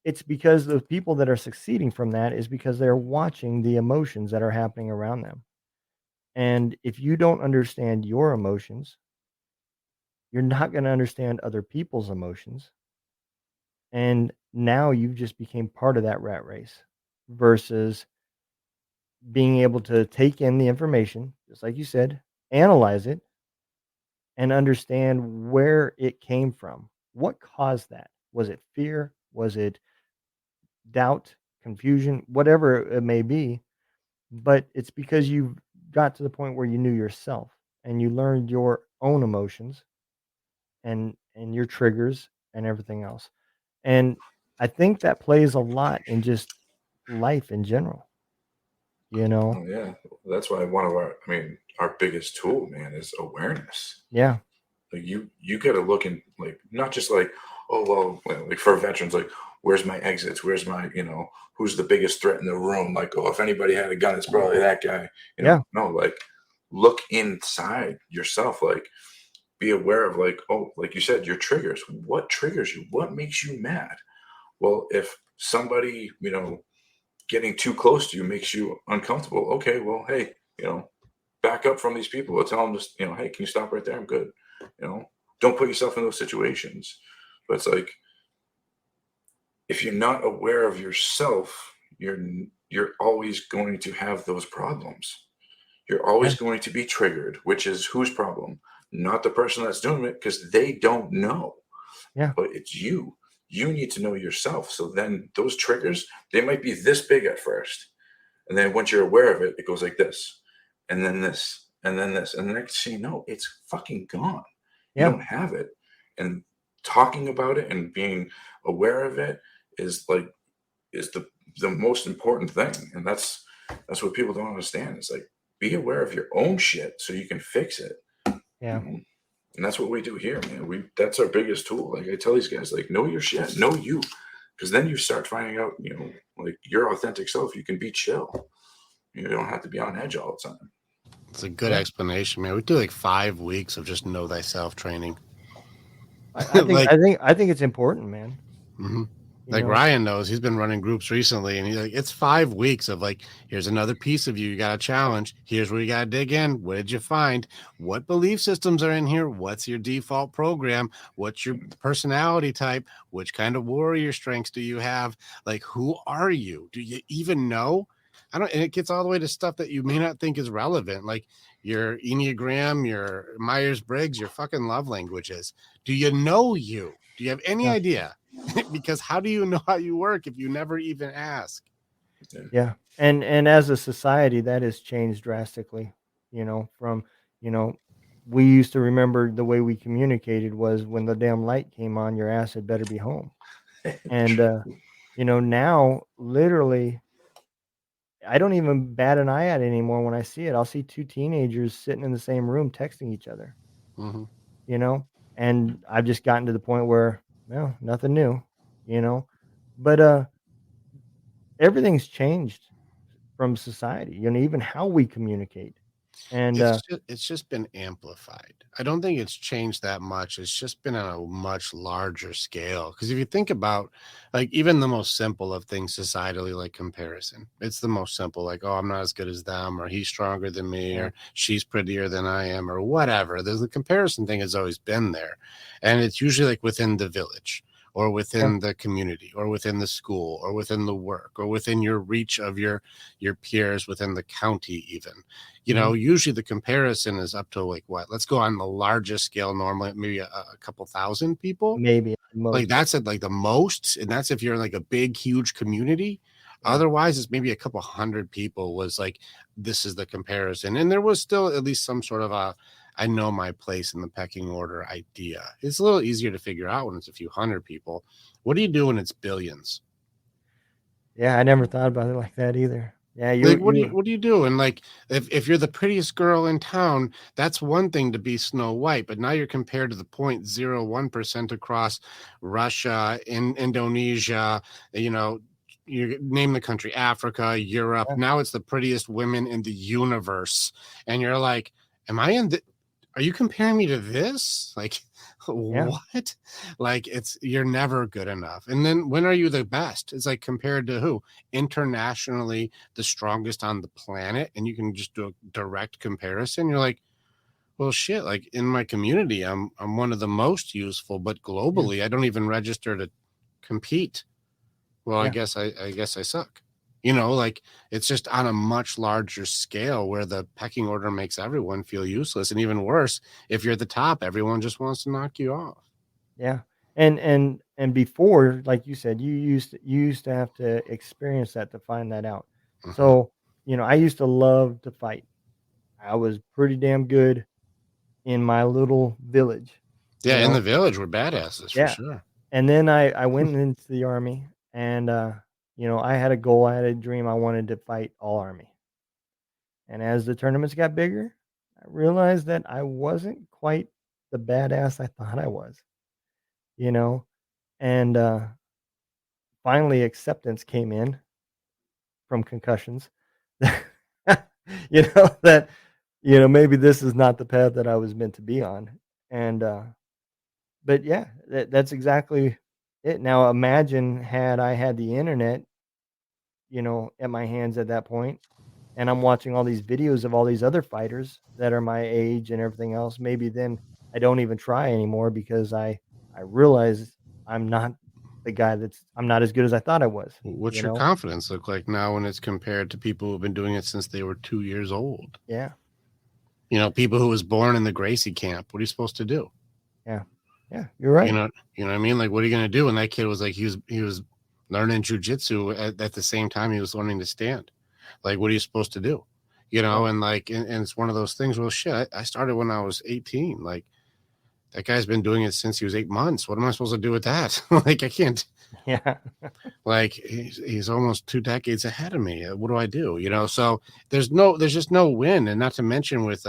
it's because the people that are succeeding from that is because they're watching the emotions that are happening around them. And if you don't understand your emotions, you're not going to understand other people's emotions. And now you just became part of that rat race versus being able to take in the information, just like you said, analyze it, and understand where it came from. What caused that? Was it fear? Was it doubt, confusion, whatever it may be? But it's because you got to the point where you knew yourself and you learned your own emotions and your triggers and everything else. And I think that plays a lot in just life in general, you know? Oh yeah, that's why one of our, I mean, our biggest tool, man, is awareness. Yeah. Like you got to look in, like, not just like, oh well, like for veterans, like where's my exits, where's my, who's the biggest threat in the room, like, oh, if anybody had a gun, it's probably that guy. Yeah. No, like look inside yourself, like be aware of, like, oh, like you said, your triggers. What triggers you? What makes you mad? Well, if somebody, getting too close to you makes you uncomfortable, okay, well, hey, back up from these people, or tell them just, hey, can you stop right there? I'm good. you know don't put yourself in those situations. But it's like, if you're not aware of yourself, you're always going to have those problems. You're Yeah. always going to be triggered, which is whose problem? Not the person that's doing it, because they don't know. Yeah. But it's you. You need to know yourself. So then those triggers, they might be this big at first, and then once you're aware of it, it goes like this, and then this, and then this, and the next thing you know, it's fucking gone. You Yeah. don't have it. And talking about it and being aware of it is like, is the most important thing. And that's what people don't understand. It's like, be aware of your own shit so you can fix it. Yeah. And that's what we do here, man. That's our biggest tool. Like I tell these guys, like, know your shit, know you. Because then you start finding out, like your authentic self, you can be chill. You don't have to be on edge all the time. It's a good Yeah. explanation, man. We do like 5 weeks of just know thyself training. I think Like, I think I think it's important, man. mhm. You Like know? Ryan knows, he's been running groups recently, and he's like, it's 5 weeks of like, here's another piece of you got to challenge. Here's where you got to dig in. What did you find? What belief systems are in here? What's your default program? What's your personality type? Which kind of warrior strengths do you have? Like, who are you? Do you even know? I don't, and it gets all the way to stuff that you may not think is relevant, like your Enneagram, your Myers-Briggs, your fucking love languages. Do you know you? Do you have any Yeah. idea? Because how do you know how you work if you never even ask? Yeah. And as a society, that has changed drastically, from, you know, we used to remember the way we communicated was when the damn light came on, your ass had better be home. And now literally I don't even bat an eye at it anymore when I see it. I'll see two teenagers sitting in the same room texting each other, Mm-hmm. you know? And I've just gotten to the point where, no, nothing new, you know? But everything's changed from society, even how we communicate. And It's just been amplified. I don't think it's changed that much. It's just been on a much larger scale. Because if you think about, like, even the most simple of things societally, like comparison, it's the most simple. Like, oh, I'm not as good as them, or he's stronger than me, yeah, or she's prettier than I am, or whatever. The comparison thing has always been there, and it's usually like within the village, or yeah, within the community, or within the school, or within the work, or within your reach of your peers within the county even. mhm, Usually the comparison is up to like what? Let's go on the largest scale, normally maybe a couple thousand people. maybe at Like most. that's at like the most, and that's if you're in like a big, huge community. Yeah, Otherwise, it's maybe a couple hundred people was like, this is the comparison. And there was still at least some sort of I know my place in the pecking order idea. It's a little easier to figure out when it's a few hundred people. What do you do when it's billions? yeah. I never thought about it like that either. Yeah, Like, you. what do you do? And like, if you're the prettiest girl in town, that's one thing to be Snow White, but now you're compared to the 0.01% across Russia, in Indonesia, you know, you name the country, Africa, Europe. Yeah. Now it's the prettiest women in the universe, and you're like, am I in the? Are you comparing me to this? Like, Yeah. what? Like, you're never good enough. And then when are you the best? It's like compared to who? Internationally, the strongest on the planet, and you can just do a direct comparison. You're like, well, shit. Like in my community, I'm one of the most useful, but globally, I don't even register to compete. Well, Yeah. I guess I suck. You know, like it's just on a much larger scale where the pecking order makes everyone feel useless. And even worse, if you're at the top, everyone just wants to knock you off. Yeah. And before, like you said, you used to have to experience that to find that out. Mhm. So, I used to love to fight. I was pretty damn good in my little village, you Yeah, in the know? village, we're badasses for Yeah. sure. And then I went into the army and I had a goal, I had a dream, I wanted to fight all army. And as the tournaments got bigger, I realized that I wasn't quite the badass I thought I was, you know? And finally acceptance came in from concussions. That maybe this is not the path that I was meant to be on. And but yeah, that's exactly it. Now imagine had I had the internet, at my hands at that point, and I'm watching all these videos of all these other fighters that are my age and everything else. Maybe then I don't even try anymore because I realize I'm not as good as I thought I was, What's you your know? confidence look like now when it's compared to people who've been doing it since they were 2 years old? Yeah. You know, people who was born in the Gracie camp. What are you supposed to do? Yeah. Yeah, you're right. You know what I mean? Like, what are you going to do? And that kid was like, he was learning jujitsu at the same time he was learning to stand. Like, what are you supposed to do? Yeah. And like, and it's one of those things. Well, shit, I started when I was 18. Like, that guy's been doing it since he was 8 months. What am I supposed to do with that? Like, I can't. Yeah. Like, he's almost 2 decades ahead of me. What do I do? So there's just no win. And not to mention with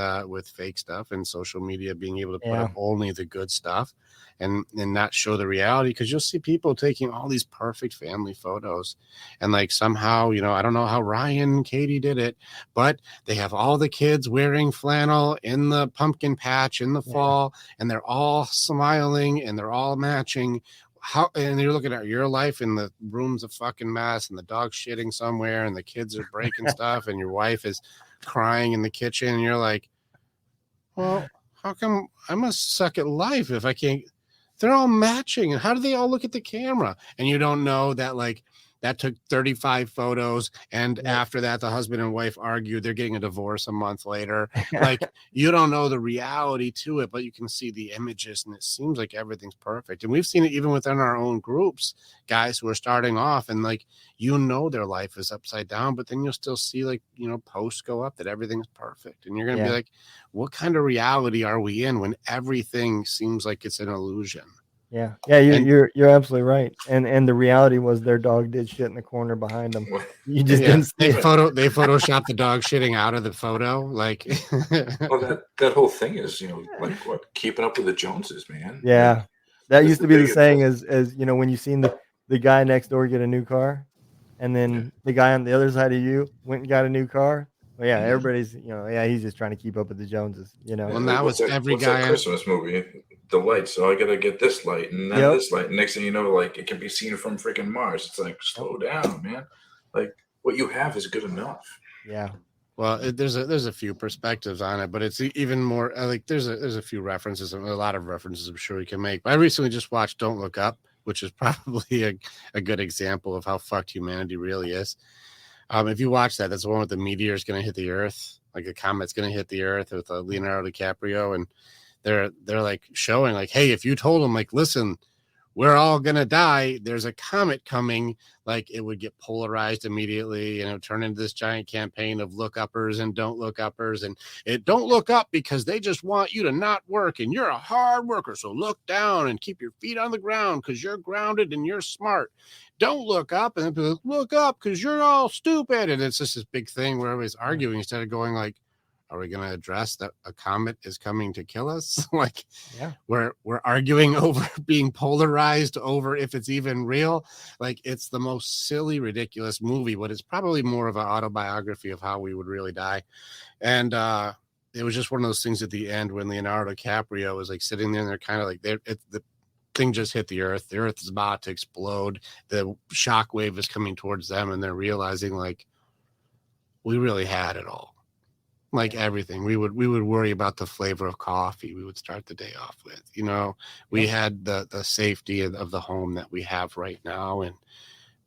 fake stuff and social media being able to put Yeah. up only the good stuff and not show the reality, because you'll see people taking all these perfect family photos and like somehow, I don't know how Ryan and Katie did it, but they have all the kids wearing flannel in the pumpkin patch in the Yeah. fall, and they're all smiling and they're all matching. And you're looking at your life and the room's a fucking mess and the dog's shitting somewhere and the kids are breaking stuff and your wife is crying in the kitchen, and you're like, well, how come I must suck at life if I can't? They're all matching, and how do they all look at the camera? And you don't know that, like, that took 35 photos, and Right. after that the husband and wife argued, they're getting a divorce a month later. Like, you don't know the reality to it, but you can see the images and it seems like everything's perfect. And we've seen it even within our own groups, guys who are starting off and like, their life is upside down, but then you'll still see, like, posts go up that everything's perfect, and you're gonna be Yeah. like, what kind of reality are we in when everything seems like it's an illusion? Yeah. Yeah, you're And you're absolutely right. And the reality was their dog did shit in the corner behind them. You just yeah, didn't see it. they photoshopped the dog shitting out of the photo, like. Well, that whole thing is, like what, keeping up with the Joneses, man. Like, Yeah. That that's used the to be the biggest. saying as when you seen the guy next door get a new car, and Yeah. then the guy on the other side of you went and got a new car. Well, yeah, Mhm. everybody's, yeah, he's just trying to keep up with the Joneses, Well, Like, now it's every what's that guy. Christmas movie? The lights. So I gotta get this light and then Yep. this light. Next thing you know, like, it can be seen from freaking Mars. It's like, slow down, man. Like, what you have is good enough. Yeah. Well, there's a few perspectives on it, but it's even more like there's a few references, and a lot of references I'm sure we can make. But I recently just watched Don't Look Up, which is probably a good example of how fucked humanity really is. If you watch that, that's the one with the meteor is going to hit the Earth, like a comet's going to hit the Earth with Leonardo DiCaprio, and they're like showing like, hey, if you told them like, listen, we're all gonna die, there's a comet coming, like, it would get polarized immediately and it would turn into this giant campaign of look uppers and don't look uppers, and it don't look up because they just want you to not work and you're a hard worker, so look down and keep your feet on the ground because you're grounded and you're smart. Don't look up, and then people look up because you're all stupid, and it's just this big thing where everybody's arguing instead of going like, Are we going to address that a comet is coming to kill us? Like, Yeah. we're arguing over being polarized over if it's even real. Like, it's the most silly, ridiculous movie, but it's probably more of an autobiography of how we would really die. And it was just one of those things at the end when Leonardo DiCaprio was like sitting there and they're kind of like, the thing just hit the earth. The earth is about to explode. The shock wave is coming towards them, and they're realizing like we really had it all. Like everything, we would worry about the flavor of coffee we would start the day off with. You know, we had the safety of the home that we have right now, and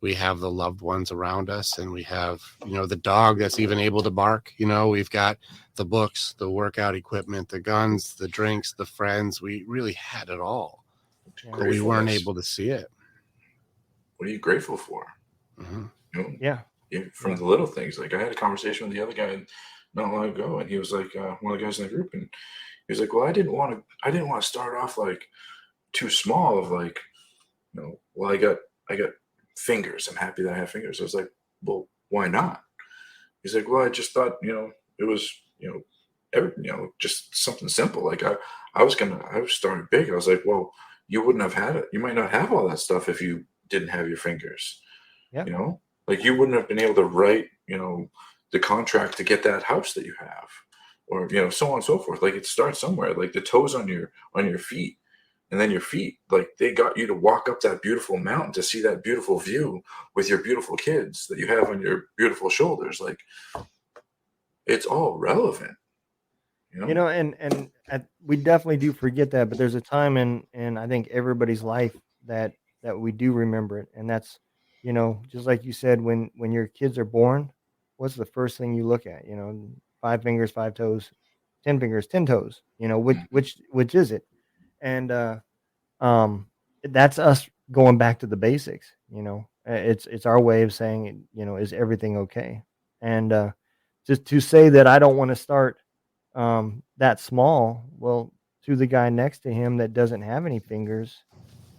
we have the loved ones around us, and we have, you know, the dog that's even able to bark. You know, we've got the books, the workout equipment, the guns, the drinks, the friends. We really had it all, but we weren't able to see it. What are you grateful for? Mm-hmm. You know, Yeah. From the little things. Like I had a conversation with the other guy not long ago, and he was like, one of the guys in the group, and he was like, "Well, I didn't want to start off like too small. Of like, you know, well, I got fingers. I'm happy that I have fingers." I was like, "Well, why not?" He's like, "Well, I just thought, you know, it was, you know, just something simple. Like I was starting big. I was like, well, you wouldn't have had it. You might not have all that stuff if you didn't have your fingers. Yeah. You know, like you wouldn't have been able to write, you know, the contract to get that house that you have, or you know, so on and so forth. Like it starts somewhere. Like the toes on your feet, and then your feet. Like they got you to walk up that beautiful mountain to see that beautiful view with your beautiful kids that you have on your beautiful shoulders. Like it's all relevant. You know, and we definitely do forget that, but there's a time in I think everybody's life that we do remember it, and that's, you know, just like you said, when your kids are born, what's the first thing you look at? You know, 5 fingers, 5 toes, 10 fingers, 10 toes. You know, which is it? And um, that's us going back to the basics. You know, it's our way of saying, you know, is everything okay? And just to say that I don't want to start that small, well, to the guy next to him that doesn't have any fingers,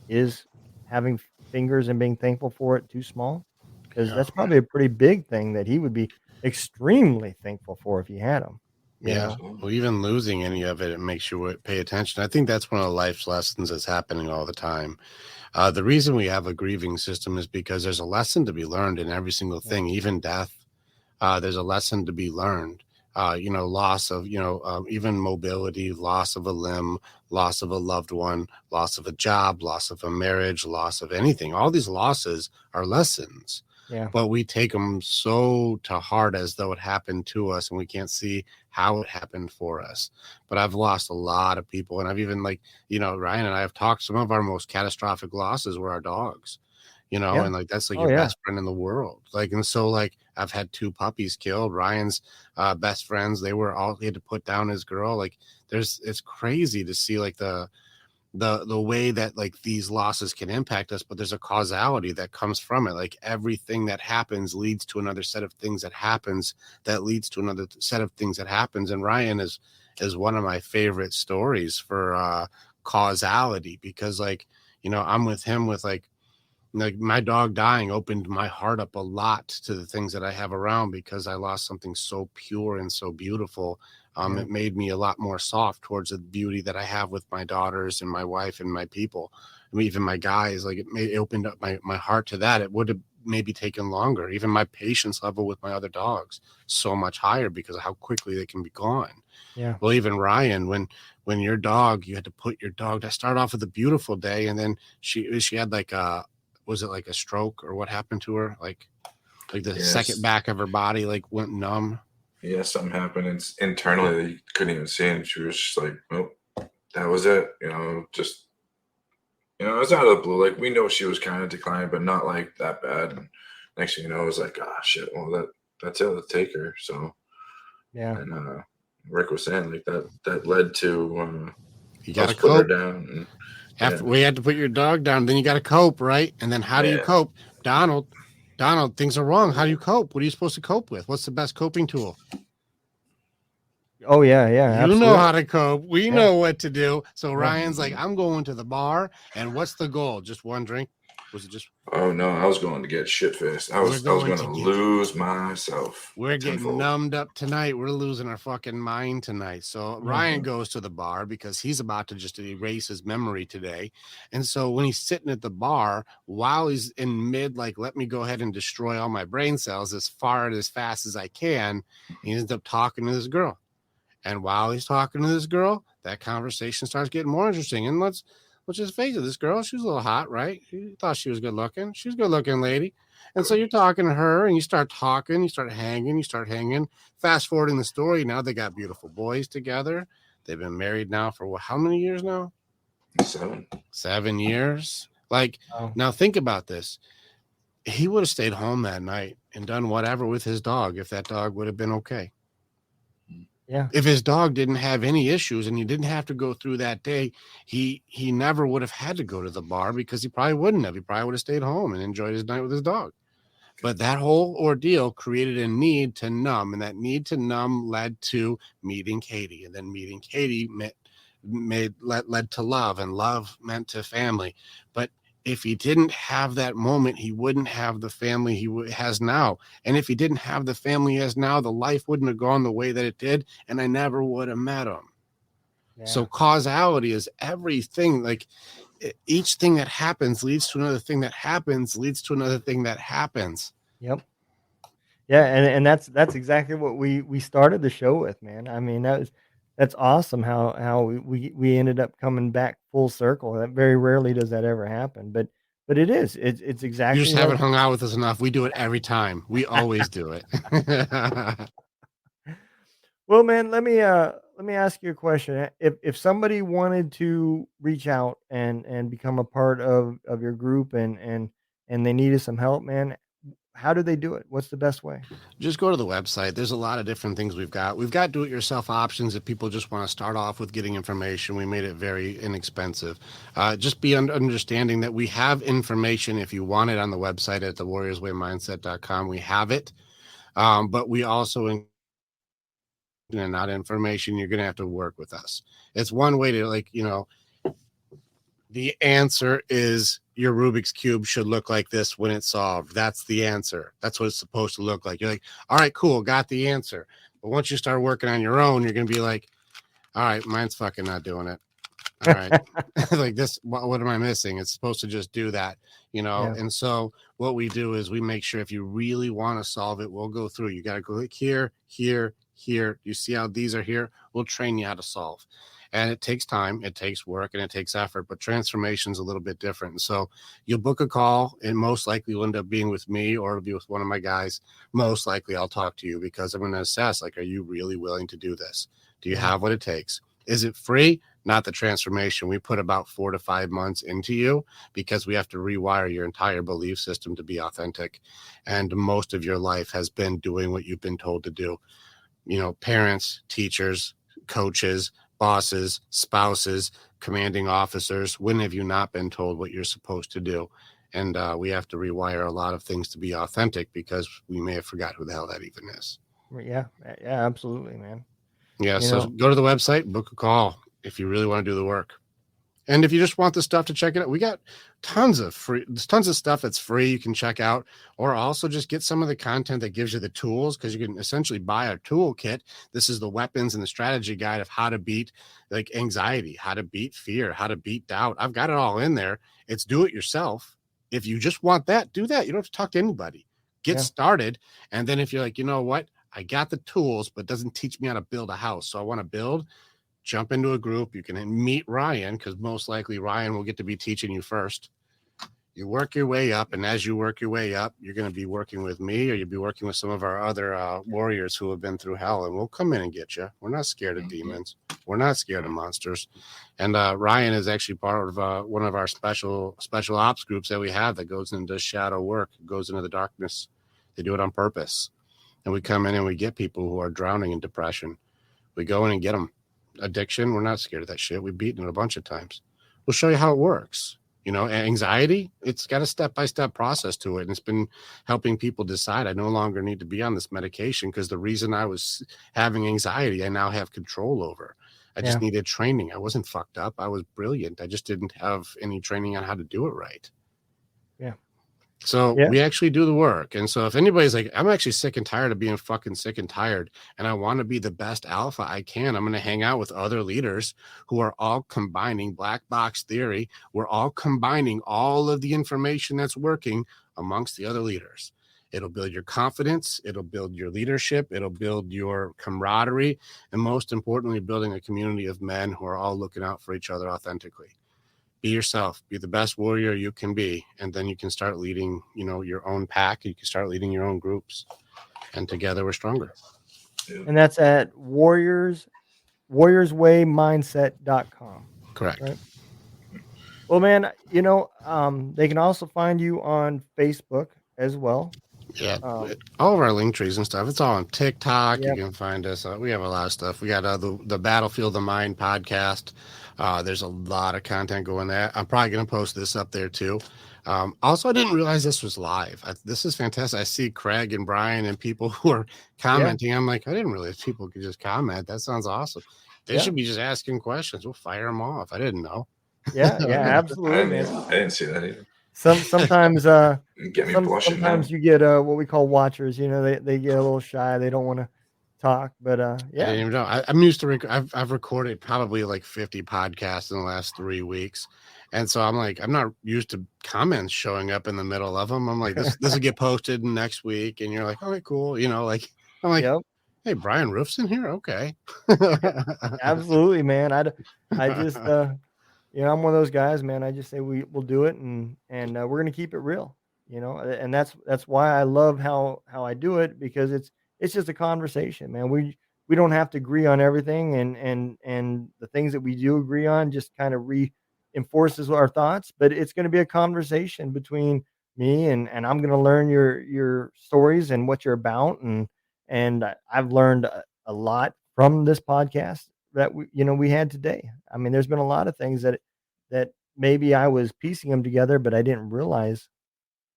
is having fingers and being thankful for it too small? Because that's probably a pretty big thing that he would be extremely thankful for if he had them. You Yeah. know? Well, even losing any of it, it makes you pay attention. I think that's one of life's lessons that's happening all the time. The reason we have a grieving system is because there's a lesson to be learned in every single thing, even death. There's a lesson to be learned. You know, loss of, you know, even mobility, loss of a limb, loss of a loved one, loss of a job, loss of a marriage, loss of anything. All these losses are lessons. Yeah. But we take them so to heart as though it happened to us, and we can't see how it happened for us. But I've lost a lot of people, and I've even, like, you know, Ryan and I have talked, some of our most catastrophic losses were our dogs, you know, Yeah. and like that's like Oh, your yeah. best friend in the world. Like, and so like I've had 2 puppies killed. Ryan's best friends, he had to put down his girl. Like it's crazy to see like the way that like these losses can impact us, but there's a causality that comes from it. Like everything that happens leads to another set of things that happens that leads to another set of things that happens. And Ryan is one of my favorite stories for causality, because like, you know, I'm with him with like my dog dying opened my heart up a lot to the things that I have around, because I lost something so pure and so beautiful. It made me a lot more soft towards the beauty that I have with my daughters and my wife and my people. I mean, even my guys, like it opened up my heart to that. It would have maybe taken longer. Even my patience level with my other dogs, so much higher because of how quickly they can be gone. Yeah. Well, even Ryan, when your dog, you had to put your dog to start off with a beautiful day, and then she had like was it like a stroke or what happened to her? Like the second back of her body like went numb. Yeah, something happened internally that you couldn't even see, and she was just like, "Oh, that was it." You know, just it's out of the blue. Like we know she was kind of declining, but not like that bad. And next thing you know, it was like, "Ah, shit." Well, that's it. Let's take her. So Yeah. and Rick was saying like that led to you got to put her cope down. And, after we had to put your dog down. Then you got to cope, right? And then how do you cope, Donald? Things are wrong. How do you cope? What are you supposed to cope with? What's the best coping tool? Oh, yeah. You Absolutely. know how to cope. We know what to do. So Ryan's like, I'm going to the bar, and what's the goal? Just one drink? Was it just? Oh no, I was going to get shit faced. I was going to lose myself. We're getting tenfold. numbed up tonight. We're losing our fucking mind tonight. So Ryan goes to the bar because he's about to just erase his memory today. And so when he's sitting at the bar, while he's in mid, like, let me go ahead and destroy all my brain cells as far and as fast as I can, he ends up talking to this girl. And while he's talking to this girl, that conversation starts getting more interesting. And let's just face it, this girl, she was a little hot, right? He thought she was good looking. She's a good looking lady. And so you're talking to her and you start talking, you start hanging. Fast forwarding the story, now they got beautiful boys together. They've been married now for how many years now? 7 years. Like, now think about this. He would have stayed home that night and done whatever with his dog if that dog would have been okay. Yeah. If his dog didn't have any issues and he didn't have to go through that day, he never would have had to go to the bar because he probably wouldn't have. He probably would have stayed home and enjoyed his night with his dog. But that whole ordeal created a need to numb, and that need to numb led to meeting Katie, and then meeting Katie led to love, and love meant to family. But if he didn't have that moment, he wouldn't have the family he has now. And if he didn't have the family he has now, the life wouldn't have gone the way that it did, and I never would have met him. Yeah. So causality is everything. Like, each thing that happens leads to another thing that happens, leads to another thing that happens. Yep. Yeah, and that's exactly what we started the show with, man. I mean, that's awesome how we ended up coming back full circle. That very rarely does that ever happen, but it's exactly. You just haven't hung out with us enough. We do it every time. We always do it. Well, man, let me ask you a question. If somebody wanted to reach out and become a part of your group and they needed some help, man, how do they do it? What's the best way? Just go to the website. There's a lot of different things we've got. We've got do-it-yourself options if people just want to start off with getting information. We made it very inexpensive. Just be understanding that we have information if you want it on the website at thewarriorswaymindset.com. We have it, but we also not information. You're going to have to work with us. It's one way to, like, the answer is your Rubik's Cube should look like this when it's solved. That's the answer. That's what it's supposed to look like. You're like, all right, cool, got the answer. But once you start working on your own, you're going to be like, all right, mine's fucking not doing it. All right. Like this, what am I missing? It's supposed to just do that, Yeah. And so what we do is we make sure if you really want to solve it, we'll go through. You got to go like here. You see how these are here? We'll train you how to solve. And it takes time, it takes work, and it takes effort, but transformation's a little bit different. And so you'll book a call, and most likely you'll end up being with me or it'll be with one of my guys. Most likely I'll talk to you because I'm going to assess, like, are you really willing to do this? Do you have what it takes? Is it free? Not the transformation. We put about 4 to 5 months into you because we have to rewire your entire belief system to be authentic. And most of your life has been doing what you've been told to do. Parents, teachers, coaches, bosses, spouses, commanding officers. When have you not been told what you're supposed to do? And we have to rewire a lot of things to be authentic because we may have forgot who the hell that even is. Yeah, absolutely, man. Yeah, so go to the website, book a call if you really want to do the work. And if you just want the stuff to check it out, we got tons of stuff that's free you can check out, or also just get some of the content that gives you the tools, because you can essentially buy a toolkit. This is the weapons and the strategy guide of how to beat like anxiety, how to beat fear, how to beat doubt. I've got it all in there. It's do it yourself. If you just want that, do that. You don't have to talk to anybody. Get started. And then if you're like, you know what, I got the tools, but it doesn't teach me how to build a house. So I want to build. Jump into a group. You can meet Ryan, because most likely Ryan will get to be teaching you first. You work your way up, and as you work your way up, you're going to be working with me, or you'll be working with some of our other warriors who have been through hell, and we'll come in and get you. We're not scared of demons. We're not scared of monsters. And Ryan is actually part of one of our special ops groups that we have that goes into shadow work, goes into the darkness. They do it on purpose. And we come in and we get people who are drowning in depression. We go in and get them. Addiction, we're not scared of that shit. We've beaten it a bunch of times. We'll show you how it works. Anxiety, it's got a step-by-step process to it. And it's been helping people decide I no longer need to be on this medication, because the reason I was having anxiety, I now have control over. I just needed training. I wasn't fucked up. I was brilliant. I just didn't have any training on how to do it right. Yeah. So Yeah. we actually do the work. And so if anybody's like, I'm actually sick and tired of being fucking sick and tired, and I want to be the best alpha I can, I'm going to hang out with other leaders who are all combining black box theory. We're all combining all of the information that's working amongst the other leaders. It'll build your confidence. It'll build your leadership. It'll build your camaraderie. And most importantly, building a community of men who are all looking out for each other authentically. Be yourself, be the best warrior you can be, and then you can start leading, your own pack. You can start leading your own groups, and together we're stronger. And that's at warriorswaymindset.com. Correct. Right. Well, man, they can also find you on Facebook as well. Yeah, all of our link trees and stuff. It's all on TikTok. Yep. You can find us. We have a lot of stuff. We got the Battlefield of Mind podcast. There's a lot of content going there. I'm probably going to post this up there too. Also, I didn't realize this was live. This is fantastic. I see Craig and Brian and people who are commenting. I'm like, I didn't realize people could just comment. That sounds awesome. They should be just asking questions. We'll fire them off. I didn't know. Yeah, absolutely, man. I didn't see that either. Sometimes get me blushing sometimes now. you get what we call watchers. They get a little shy. They don't want to talk, but I didn't even know. I'm used to I've recorded probably like 50 podcasts in the last 3 weeks, and so I'm like, I'm not used to comments showing up in the middle of them. I'm like, this will get posted next week, and you're like, okay, cool. I'm like, yep. Hey, Brian Roof's in here. Okay. Absolutely, man. I just I'm one of those guys, man. I just say we'll do it, and we're gonna keep it real, and that's why I love how I do it, because it's just a conversation, man. We don't have to agree on everything, and the things that we do agree on just kind of reinforces our thoughts, but it's going to be a conversation between me, and I'm going to learn your stories and what you're about, and I've learned a lot from this podcast that we had today. I mean, there's been a lot of things that maybe I was piecing them together, but I didn't realize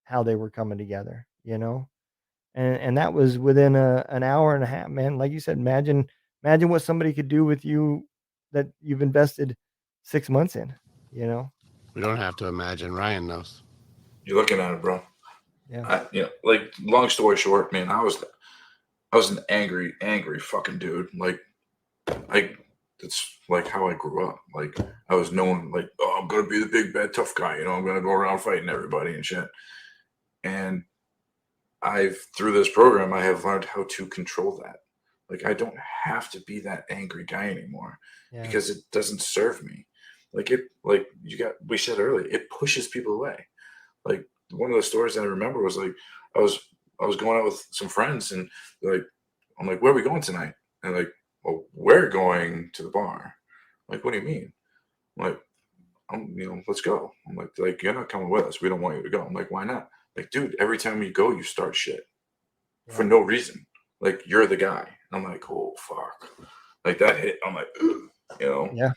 how they were coming together, and that was within an hour and a half, man. Like you said, imagine what somebody could do with you that you've invested 6 months in, We don't have to imagine. Ryan knows. You're looking at it, bro. Yeah. Like, long story short, man, I was an angry fucking dude. Like, it's like how I grew up. Like, I was known like, oh, I'm gonna be the big bad tough guy. I'm gonna go around fighting everybody and shit. And through this program, I have learned how to control that. Like, I don't have to be that angry guy anymore, because it doesn't serve me. Like we said earlier, it pushes people away. Like, one of the stories that I remember was like, I was going out with some friends, and like, I'm like, where are we going tonight? And like, well, we're going to the bar. Like, what do you mean? I'm like, let's go. I'm like, you're not coming with us. We don't want you to go. I'm like, why not? Like, dude, every time you go, you start shit for no reason. Like, you're the guy. I'm like, oh, fuck. Like, that hit. I'm like, ugh, Yeah.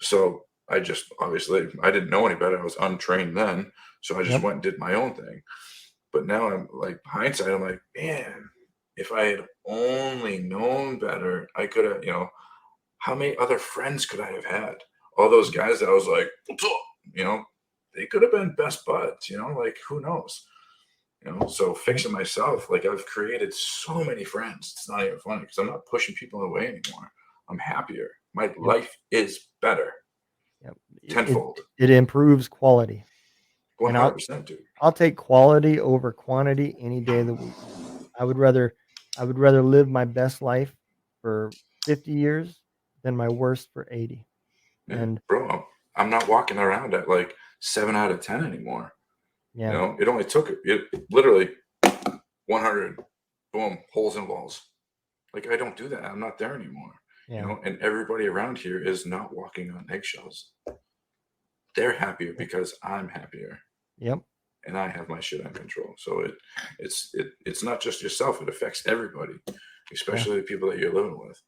So I just, obviously, I didn't know any better. I was untrained then. So I just went and did my own thing. But now I'm like, hindsight, I'm like, man, if I had only known better, I could have, how many other friends could I have had? All those guys that I was like, they could have been best buds, like, who knows? So fixing myself, like, I've created so many friends. It's not even funny, because I'm not pushing people away anymore. I'm happier. My life is better. Yep. Tenfold. It improves quality. 100%, dude. I'll take quality over quantity any day of the week. I would rather live my best life for 50 years than my worst for 80. Yeah, and bro, I'm not walking around at like 7 out of 10 anymore. yeah, It only took it literally 100, boom, holes and walls. Like, I don't do that. I'm not there anymore. And everybody around here is not walking on eggshells. They're happier because I'm happier. Yep. And I have my shit on control. So it's not just yourself. It affects everybody, especially the people that you're living with.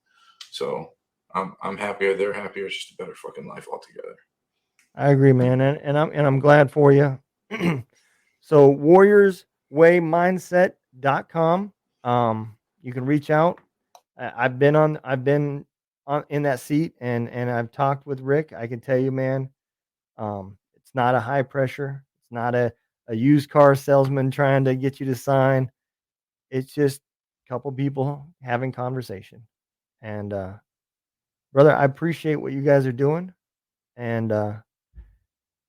So I'm happier. They're happier. It's just a better fucking life altogether. I agree, man, and I'm glad for you. So warriorswaymindset.com. You can reach out. I've been on in that seat, and I've talked with Rick. I can tell you, man, it's not a high pressure. It's not a a used car salesman trying to get you to sign. It's just a couple people having conversation. And brother, I appreciate what you guys are doing. And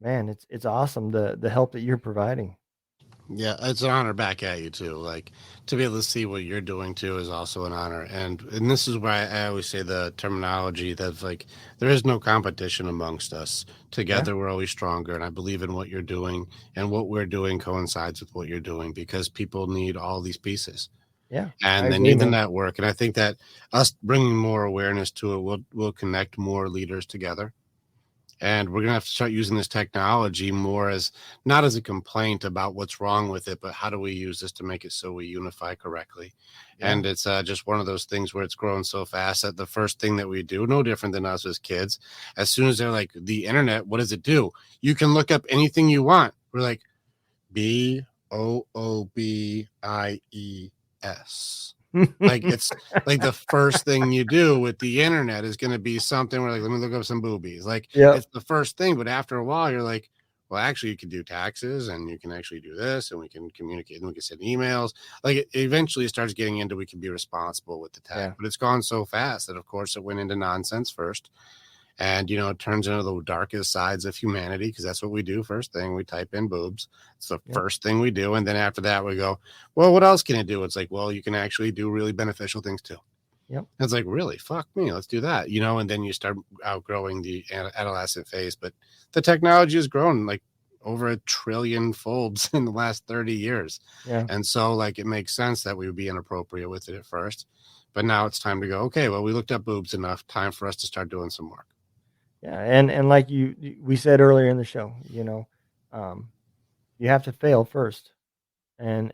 man, it's awesome the help that you're providing. Yeah, it's an honor back at you too. Like to be able to see what you're doing too is also an honor. And this is why I always say the terminology that like there is no competition amongst us. Yeah, Together we're always stronger. And I believe in what you're doing, and what we're doing coincides with what you're doing because people need all these pieces yeah, I and they agree, need the man. network. And I think that us bringing more awareness to it will connect more leaders together, and we're going to have to start using this technology more as not as a complaint about what's wrong with it, but how do we use this to make it so we unify correctly. Yeah, And it's just one of those things where it's growing so fast that the first thing that we do, no different than us as kids, as soon as they're like, the internet, what does it do? You can look up anything you want. We're like, BOOBIES. Like it's like the first thing you do with the internet is going to be something where like, let me look up some boobies. Like yep, it's the first thing, but after a while, you're like, well, actually, you can do taxes, and you can actually do this, and we can communicate, and we can send emails. Like it eventually starts getting into we can be responsible with the tech, yeah, but it's gone so fast that, of course, it went into nonsense first. And it turns into the darkest sides of humanity because that's what we do. First thing we type in boobs. It's the yep, first thing we do, and then after that we go, well, what else can it do? It's like, well, you can actually do really beneficial things too. yep, And it's like, really, fuck me, let's do that. And then you start outgrowing the adolescent phase. But the technology has grown like over 1 trillion folds in the last 30 years. yeah, And so like it makes sense that we would be inappropriate with it at first, but now it's time to go, okay, well, we looked up boobs enough, time for us to start doing some work. yeah. And like we said earlier in the show, um, you have to fail first, and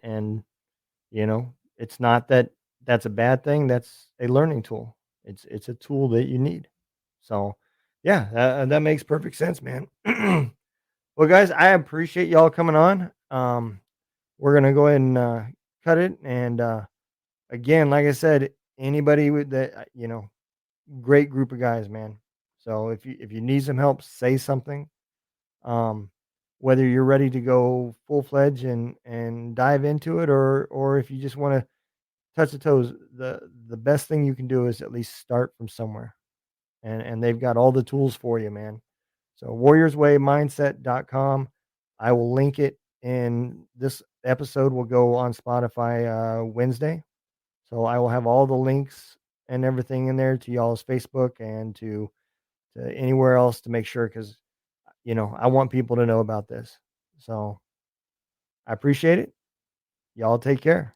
it's not that that's a bad thing. That's a learning tool. It's a tool that you need. So, yeah, that makes perfect sense, man. Well, guys, I appreciate y'all coming on. We're gonna go ahead and cut it. And again, like I said, anybody with that, great group of guys, man. So if you need some help, say something. Um, whether you're ready to go full fledged and dive into it, or if you just want to touch the toes, the best thing you can do is at least start from somewhere. And they've got all the tools for you, man. So warriorswaymindset.com. I will link it in this episode will go on Spotify Wednesday. So I will have all the links and everything in there to y'all's Facebook and to anywhere else to make sure because I want people to know about this. So I appreciate it. Y'all take care.